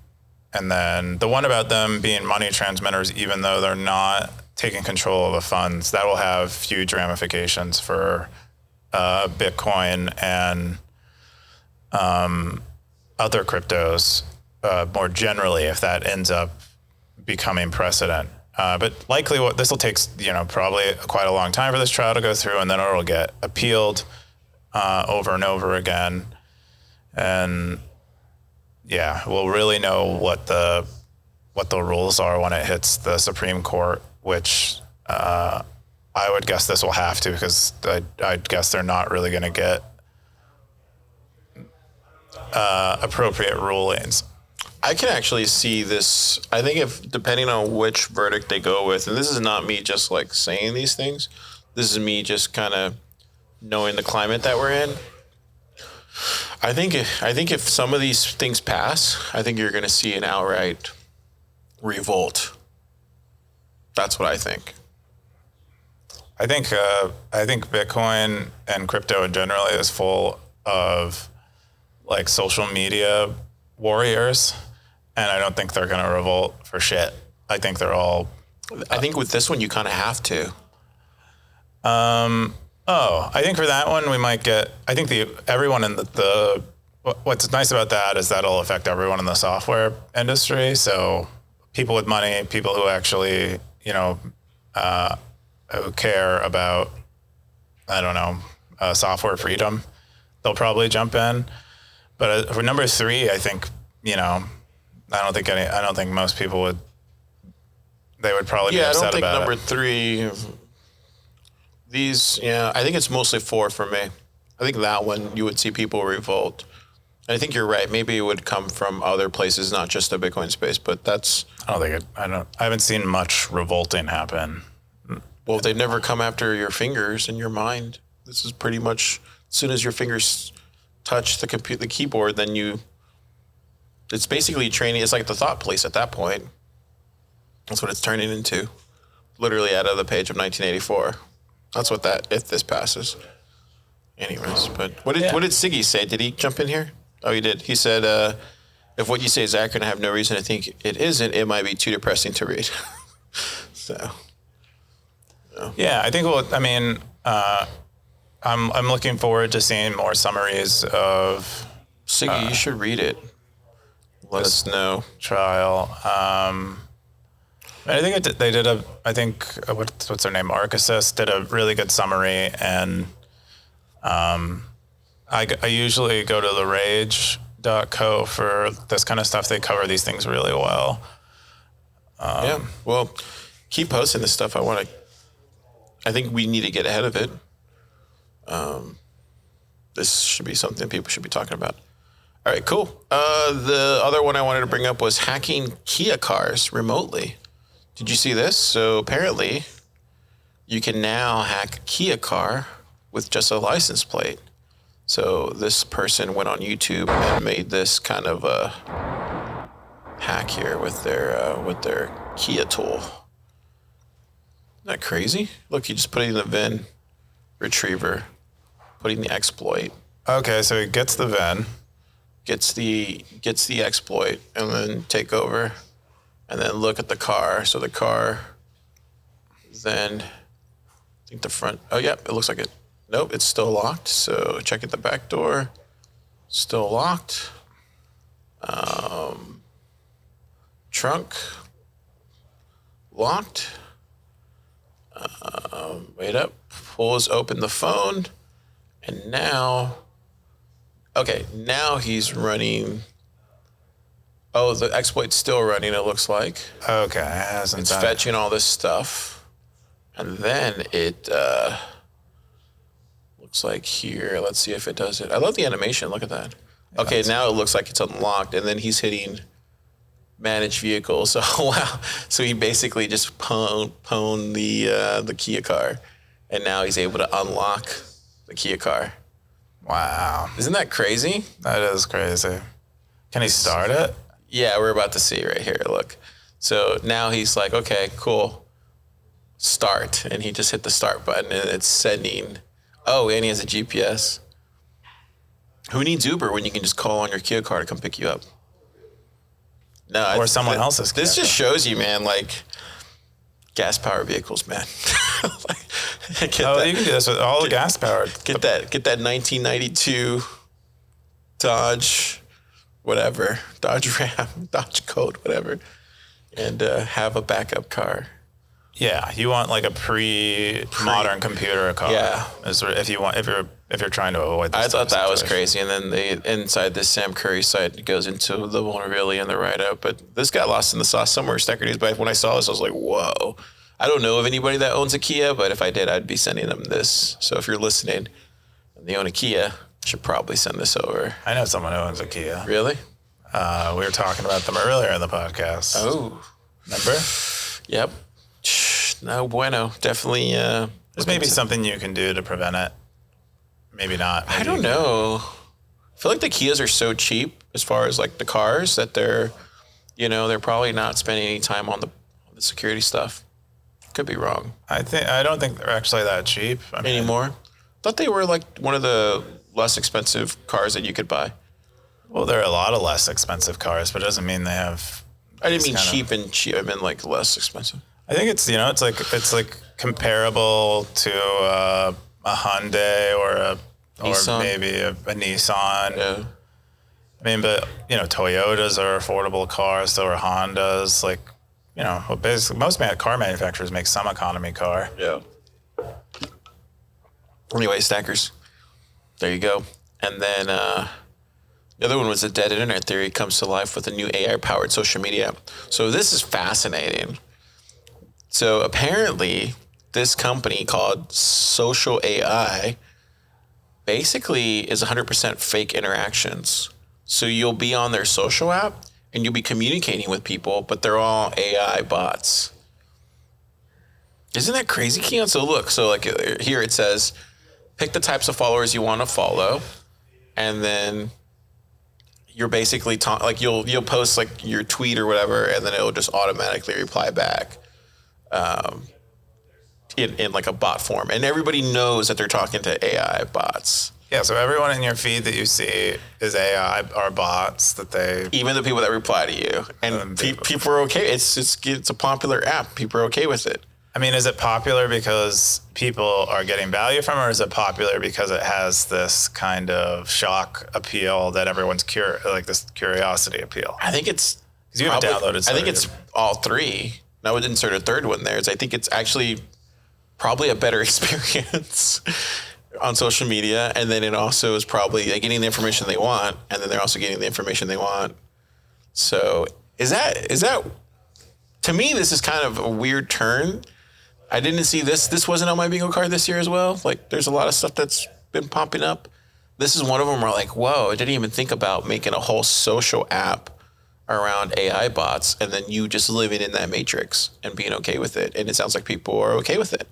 then the one about them being money transmitters, even though they're not taking control of the funds, that will have huge ramifications for Bitcoin and other cryptos more generally if that ends up becoming precedent. But likely this will take, probably quite a long time for this trial to go through, and then it'll get appealed over and over again. And yeah, we'll really know what the rules are when it hits the Supreme Court, which I would guess this will have to, because I'd guess they're not really going to get appropriate rulings. I can actually see this. I think depending on which verdict they go with, and this is not me just like saying these things, this is me just kind of knowing the climate that we're in. I think if some of these things pass, I think you're going to see an outright revolt. That's what I think. I think Bitcoin and crypto in general is full of like social media warriors, and I don't think they're going to revolt for shit. I think they're all. I think with this one you kind of have to. I think for that one we might get. I think everyone in the what's nice about that is that'll affect everyone in the software industry. So people with money, people who actually who care about software freedom, they'll probably jump in. But for number 3, I think I don't think most people would. They would probably be upset about it. I don't think number 3. I think it's mostly 4 for me. I think that one you would see people revolt. And I think you're right. Maybe it would come from other places, not just the Bitcoin space. But that's. I haven't seen much revolting happen. Well, they've never come after your fingers and your mind. This is pretty much as soon as your fingers touch the keyboard, then it's basically training. It's like the thought police at that point. That's what it's turning into. Literally out of the page of 1984. That's what if this passes. Anyways, but what did Siggy say? Did he jump in here? Oh, he did. He said, if what you say is accurate and I have no reason to think it isn't, it might be too depressing to read. So. Yeah, I think I'm looking forward to seeing more summaries of Siggy. You should read it. Let us know. Trial. I think what's her name? Arcasis did a really good summary, and I usually go to the rage.co for this kind of stuff. They cover these things really well. Well, keep posting this stuff. I think we need to get ahead of it. This should be something people should be talking about. All right, cool. The other one I wanted to bring up was hacking Kia cars remotely. Did you see this? So apparently you can now hack a Kia car with just a license plate. So this person went on YouTube and made this kind of a hack here with their Kia tool. Isn't that crazy? Look, you just put it in the VIN retriever, putting the exploit. Okay, so he gets the VIN, gets the exploit, and then take over, and then look at the car. So the car, then I think the front. Oh yeah, it looks like it. Nope, it's still locked. So check at the back door. Still locked. Trunk locked. Wait up. Pulls open the phone, and now he's running. Oh, the exploit's still running, it looks like. Okay, it's fetching all this stuff. And then it looks like here. Let's see if it does it. I love the animation. Look at that. Yeah, okay, now it looks like it's unlocked, and then he's hitting managed vehicle. So wow. So he basically just pwned the Kia car, and now he's able to unlock the Kia car. Wow. Isn't that crazy? That is crazy. Can he start it? Yeah, we're about to see right here. Look. So now he's like, okay, cool. Start. And he just hit the start button and it's sending. Oh, and he has a GPS. Who needs Uber when you can just call on your Kia car to come pick you up? No, Or someone else's Kia This car. just shows you, man, like gas powered vehicles, man. You can do this with all the gas powered. Get that 1992 Dodge, whatever, Dodge Ram, Dodge Colt, whatever, and have a backup car. Yeah, you want like a pre-modern computer car. Yeah. If you're trying to avoid. I thought that was crazy, and then inside this Sam Curry site it goes into the vulnerability and the write-up. But this got lost in the sauce somewhere, Stacker News. But when I saw this, I was like, whoa. I don't know of anybody that owns a Kia, but if I did, I'd be sending them this. So if you're listening and they own a Kia, you should probably send this over. I know someone who owns a Kia. Really? We were talking about them earlier in the podcast. Oh. Remember? Yep. No bueno. Definitely. There's maybe something you can do to prevent it. Maybe not. Maybe I don't know. I feel like the Kias are so cheap as far as like the cars that they're probably not spending any time on the security stuff. Could be wrong. I don't think they're actually that cheap Anymore. Thought they were like one of the less expensive cars that you could buy. Well, there are a lot of less expensive cars, but it doesn't mean they have. I didn't mean cheap and cheap. I meant like less expensive. I think it's it's like comparable to a Hyundai or maybe a Nissan. Yeah. I mean, but Toyotas are affordable cars. So are Hondas. Like, basically most car manufacturers make some economy car. Yeah. Anyway, Stackers. There you go. And then the other one was the dead internet theory comes to life with a new AI-powered social media app. So this is fascinating. So apparently, this company called Social AI basically is 100% fake interactions. So you'll be on their social app and you'll be communicating with people, but they're all AI bots. Isn't that crazy, Keyan? So look, like here it says, pick the types of followers you want to follow, and then you're basically you'll post like your tweet or whatever, and then it'll just automatically reply back. In like a bot form, and everybody knows that they're talking to AI bots. Yeah, so everyone in your feed that you see is AI are bots that they. Even the people that reply to you, and people are okay. It's a popular app. People are okay with it. I mean, is it popular because people are getting value from it, or is it popular because it has this kind of shock appeal that everyone's this curiosity appeal? I think it's. Because you haven't downloaded. I think it's all three. And I would insert a third one there. I think it's actually probably a better experience on social media, and then it also is probably getting the information they want, and then they're also getting the information they want. So is that to me, this is kind of a weird turn. I didn't see this. This wasn't on my bingo card this year as well. Like there's a lot of stuff that's been popping up. This is one of them where like, whoa, I didn't even think about making a whole social app around AI bots, and then you just living in that matrix and being okay with it. And it sounds like people are okay with it.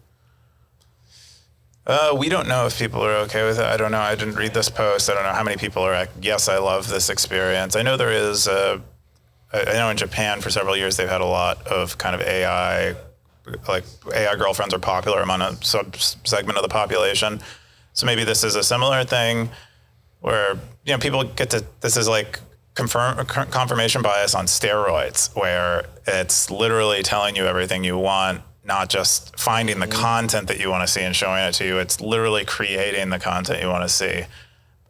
We don't know if people are okay with it. I don't know. I didn't read this post. I don't know how many people are yes, I love this experience. I know there is I know in Japan for several years they've had a lot of kind of AI, like AI girlfriends are popular among a sub-segment of the population. So maybe this is a similar thing where, people get to, this is like confirmation bias on steroids, where it's literally telling you everything you want, not just finding the content that you want to see and showing it to you. It's literally creating the content you want to see.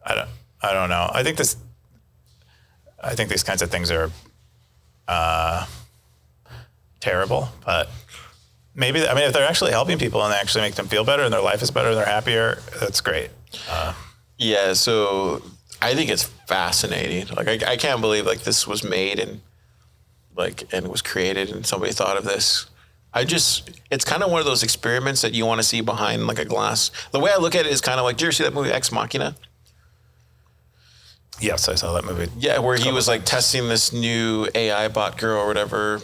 I don't know. I think these kinds of things are terrible, but maybe, if they're actually helping people and they actually make them feel better and their life is better and they're happier, that's great. Yeah. So I think it's fascinating. Like I can't believe like this was made and was created and somebody thought of this. It's kind of one of those experiments that you want to see behind like a glass. The way I look at it is kind of like, did you ever see that movie Ex Machina? Yes, I saw that movie. Yeah, where he was like testing this new AI bot girl or whatever.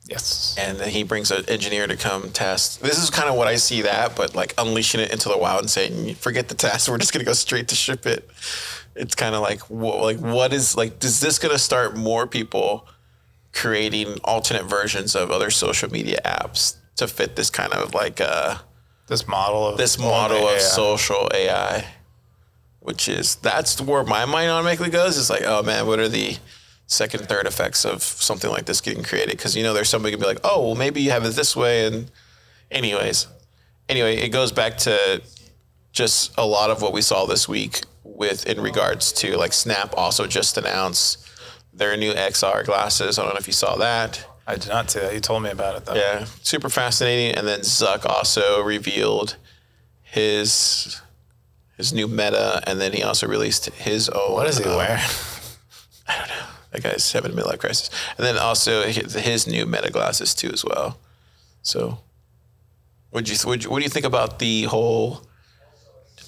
Yes. And then he brings an engineer to come test. This is kind of what I see that, but like unleashing it into the wild and saying, forget the test. We're just going to go straight to ship it. It's kind of like, what is like, is this going to start more people creating alternate versions of other social media apps to fit this kind of like, this model of social AI, which is, that's where my mind automatically goes. It's like, oh man, what are the second, third effects of something like this getting created? Because, there's somebody who can be like, oh, well, maybe you have it this way. And anyway, it goes back to just a lot of what we saw this week in regards to like Snap also just announced their new XR glasses. I don't know if you saw that. I did not see that. You told me about it though. Yeah, super fascinating. And then Zuck also revealed his new meta, and then he also released his own. What does he wear? I don't know. That guy's having a midlife crisis. And then also his new meta glasses too as well. So what do you think about the whole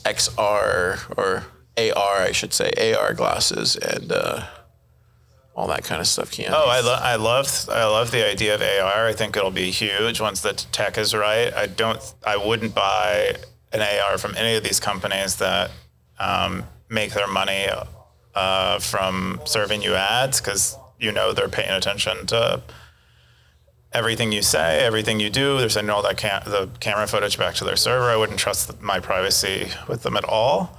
XR or AR, I should say, AR glasses and all that kind of stuff, Keyan? Oh, I love the idea of AR. I think it'll be huge once the tech is right. I wouldn't buy an AR from any of these companies that make their money from serving you ads, because they're paying attention to everything you say, everything you do. They're sending all that the camera footage back to their server. I wouldn't trust my privacy with them at all.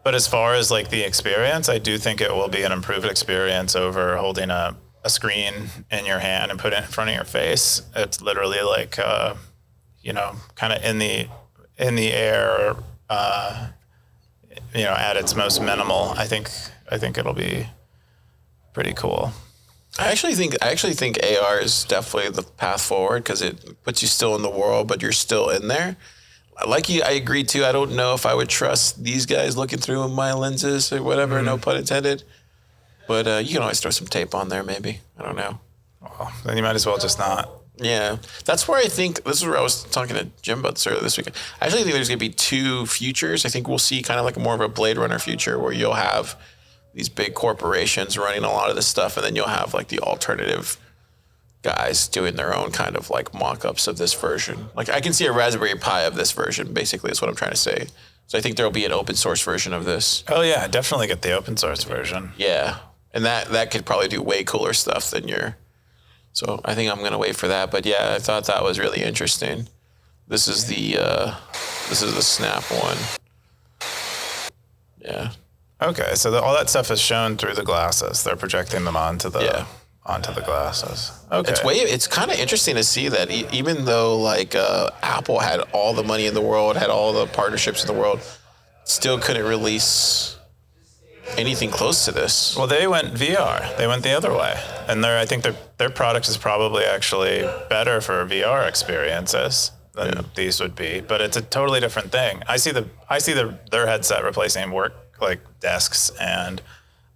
But as far as like the experience, I do think it will be an improved experience over holding a screen in your hand and put it in front of your face. It's literally like kind of in the air, at its most minimal. I think it'll be pretty cool. I actually think AR is definitely the path forward, because it puts you still in the world, but you're still in there. Like you, I agree too. I don't know if I would trust these guys looking through my lenses or whatever. No pun intended. But you can always throw some tape on there, maybe. I don't know. Well, then you might as well just not. Yeah, that's where I think, this is where I was talking to Jim about this earlier this week. I actually think there's going to be two futures. I think we'll see kind of like more of a Blade Runner future, where you'll have these big corporations running a lot of this stuff, and then you'll have like the alternative guys doing their own kind of like mock-ups of this version. Like I can see a Raspberry Pi of this version, basically, is what I'm trying to say. So I think there'll be an open source version of this. Oh yeah, definitely get the open source version. Yeah, and that could probably do way cooler stuff than your. So I think I'm gonna wait for that. But yeah, I thought that was really interesting. This is the Snap one. Yeah. Okay, so all that stuff is shown through the glasses. They're projecting them onto the glasses. Okay. It's kind of interesting to see that even though like Apple had all the money in the world, had all the partnerships in the world, still couldn't release anything close to this. Well, they went VR. They went the other way, and I think their product is probably actually better for VR experiences than these would be. But it's a totally different thing. I see their headset replacing work like desks and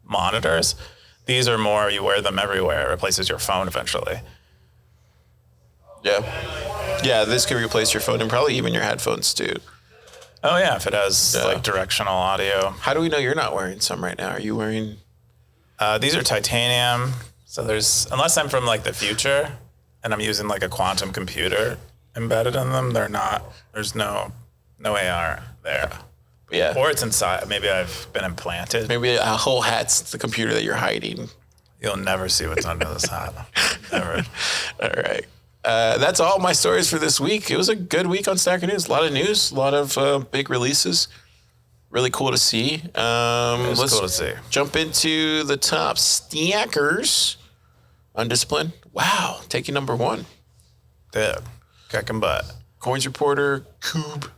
monitors. These are more, you wear them everywhere. It replaces your phone eventually. Yeah, this could replace your phone and probably even your headphones too. Oh yeah, if it has like directional audio. How do we know you're not wearing some right now? Are you wearing? These are titanium. So unless I'm from like the future and I'm using like a quantum computer embedded in them, there's no AR there. Yeah. Or it's inside. Maybe I've been implanted. Maybe a whole hat's the computer that you're hiding. You'll never see what's under this hat. Never. All right. That's all my stories for this week. It was a good week on Stacker News. A lot of news, a lot of big releases. Really cool to see. Let's cool to see. Jump into the top stackers. Undisciplined. Wow. Taking number one. Yeah. Kicking butt. Coins Reporter, Coob,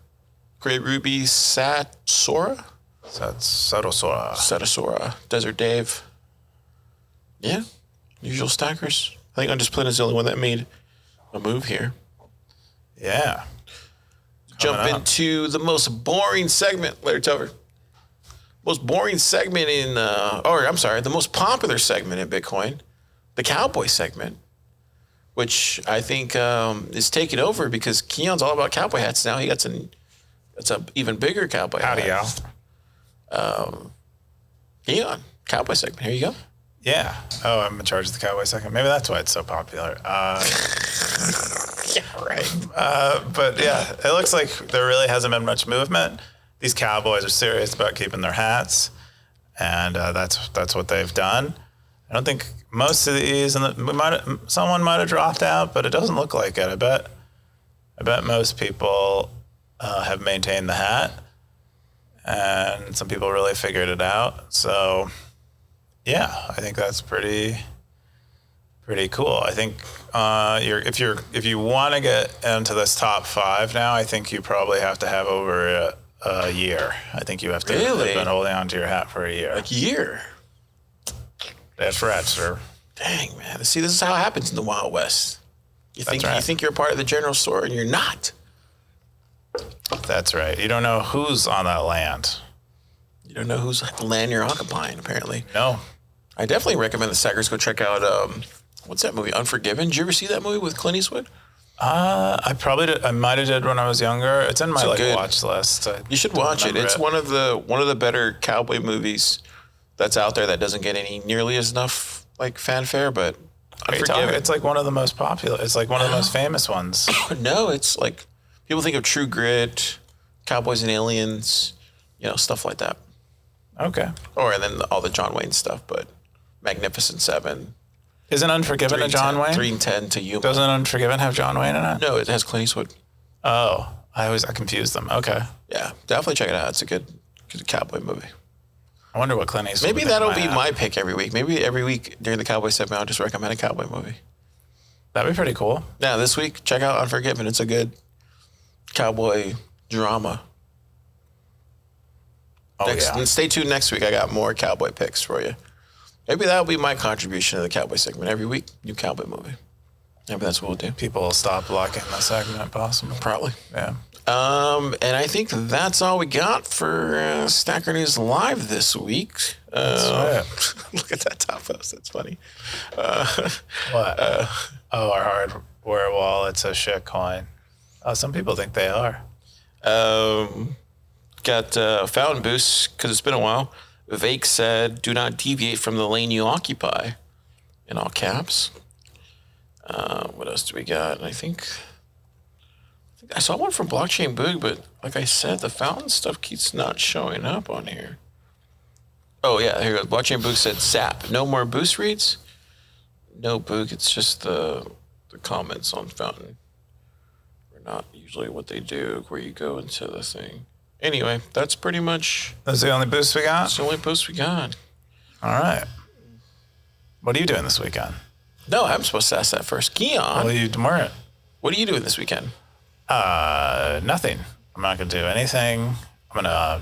Great Ruby, Satsora? Satsora. Desert Dave. Yeah. Usual stackers. I think Undisciplined is the only one that made a move here. Yeah. Jump into the most boring segment, Larry Tover. Most boring segment the most popular segment in Bitcoin, the Cowboy segment, which I think is taking over because Keyan's all about cowboy hats now. That's an even bigger cowboy hat. Howdy, y'all. Keyan, cowboy segment. Here you go. Yeah. Oh, I'm in charge of the cowboy segment. Maybe that's why it's so popular. Yeah, right. But yeah, it looks like there really hasn't been much movement. These cowboys are serious about keeping their hats, and that's what they've done. I don't think most of these, and someone might have dropped out, but it doesn't look like it. I bet most people have maintained the hat, and some people really figured it out. So yeah, I think that's pretty cool. I think if you want to get into this top 5 now, I think you probably have to have over a year. I think you have to have been holding on to your hat for a year. A year? That's right, sir. Dang, man. See, this is how it happens in the Wild West. You think you're part of the general store, and you're not. That's right. You don't know who's on that land. You don't know whose land you're occupying, apparently. No. I definitely recommend the Sackers go check out, what's that movie, Unforgiven? Did you ever see that movie with Clint Eastwood? I probably did. I might have did when I was younger. It's in my watch list. You should watch it. It's one of the better cowboy movies that's out there that doesn't get nearly as enough like fanfare, but Unforgiven. It's like one of the most popular. It's like one of the most famous ones. No, it's like people think of True Grit, Cowboys and Aliens, stuff like that. Okay. And then all the John Wayne stuff, but Magnificent Seven. Isn't Unforgiven a John Wayne? 3 and 10 to Yuma. Doesn't Unforgiven have John Wayne in it? No, it has Clint Eastwood. Oh, I confused them. Okay. Yeah, definitely check it out. It's a good cowboy movie. I wonder what Clint Eastwood. Maybe that'll be my pick every week. Maybe every week during the cowboy segment, I'll just recommend a cowboy movie. That'd be pretty cool. Yeah, this week, check out Unforgiven. It's a good cowboy drama. And stay tuned next week. I got more cowboy picks for you. Maybe that'll be my contribution to the cowboy segment. Every week, new cowboy movie. Maybe that's what we'll do. People will stop blocking the segment, possibly. Probably. Yeah. And I think that's all we got for Stacker News Live this week. That's right. Look at that top post. That's funny. What? Our hardware wallet's a shit coin. Some people think they are. Got Fountain Boost, because it's been a while. Vake said, "Do not deviate from the lane you occupy," in all caps. What else do we got? I think I saw one from Blockchain Boog, but like I said, the Fountain stuff keeps not showing up on here. Oh yeah, here goes. Blockchain Boog said, "Sap, no more boost reads." No, Boog, it's just the comments on Fountain. Are not usually what they do, where you go into the thing. Anyway, that's pretty much... That's the only boost we got? That's the only boost we got. All right. What are you doing this weekend? No, I'm supposed to ask that first. Keyan. Well, you weren't. What are you doing this weekend? Nothing. I'm not going to do anything. I'm going to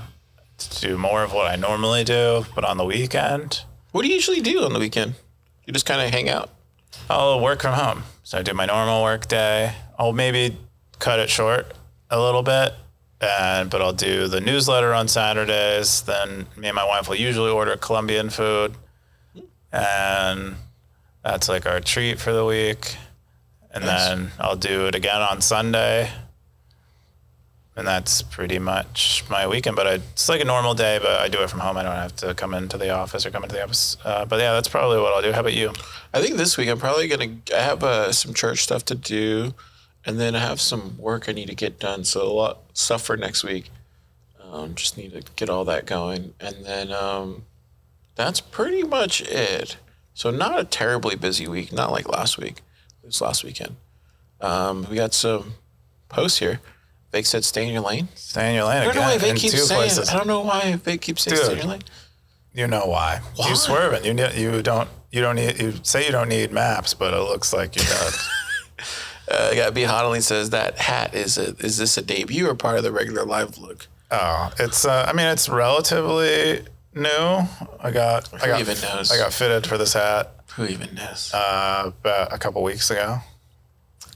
do more of what I normally do, but on the weekend. What do you usually do on the weekend? You just kind of hang out? I'll work from home. So I do my normal work day. I'll maybe cut it short a little bit. But I'll do the newsletter on Saturdays. Then me and my wife will usually order Colombian food. And that's like our treat for the week. And then I'll do it again on Sunday. And that's pretty much my weekend. But it's like a normal day, but I do it from home. I don't have to come into the office or come into the office. But yeah, that's probably what I'll do. How about you? I think this week I'm probably I have some church stuff to do. And then I have some work I need to get done. So a lot of stuff for next week. Just need to get all that going. And then that's pretty much it. So not a terribly busy week. Not like last week. It was last weekend. We got some posts here. Vake said, "Stay in your lane." Stay in your lane. I don't know why Vake keeps saying. I don't know why Vake keeps saying stay in your lane. You know why? Why? You swerving. You don't need. You say you don't need maps, but it looks like you do. I got B. Hodley says that hat is this a debut or part of the regular live look? Oh, it's it's relatively new. I got fitted for this hat. Who even knows? About a couple weeks ago.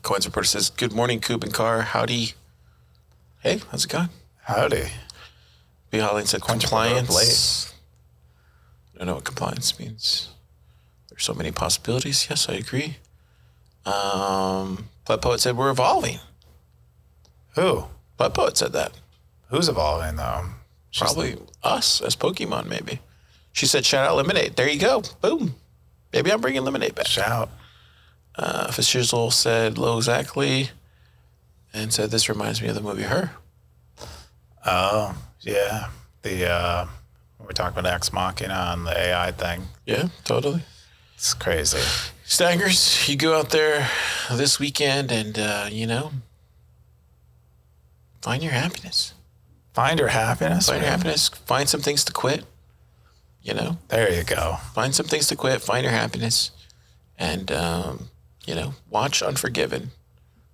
Coins Reporter says, "Good morning, Coop and Car. Howdy." Hey, how's it going? Howdy. B. Hodley said compliance. I don't know what compliance means. There's so many possibilities. Yes, I agree. Blood Poet said we're evolving. Who? Blood Poet said that. Who's evolving though? Probably us as Pokemon, maybe. She said, shout out Lemonade. There you go. Boom. Maybe I'm bringing Lemonade back. Shout. Fishizzle said, low exactly. And said, this reminds me of the movie Her. Oh, yeah. We're talking about Ex Machina and the AI thing. Yeah, totally. It's crazy. Staggers, you go out there this weekend and, find your happiness. Find your happiness. Find your happiness. Find some things to quit. There you go. Find some things to quit. Find your happiness. And, watch Unforgiven.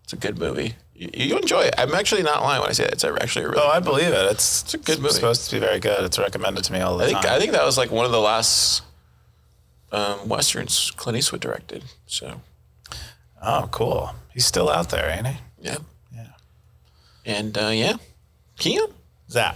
It's a good movie. You enjoy it. I'm actually not lying when I say it. It's actually a really I believe it. It's a good movie. It's supposed to be very good. It's recommended to me all the time. I think that was like one of the last Westerns Clint Eastwood directed. So. Oh, cool. He's still out there, ain't he? Yeah. Yeah. And, Keyan? Zap.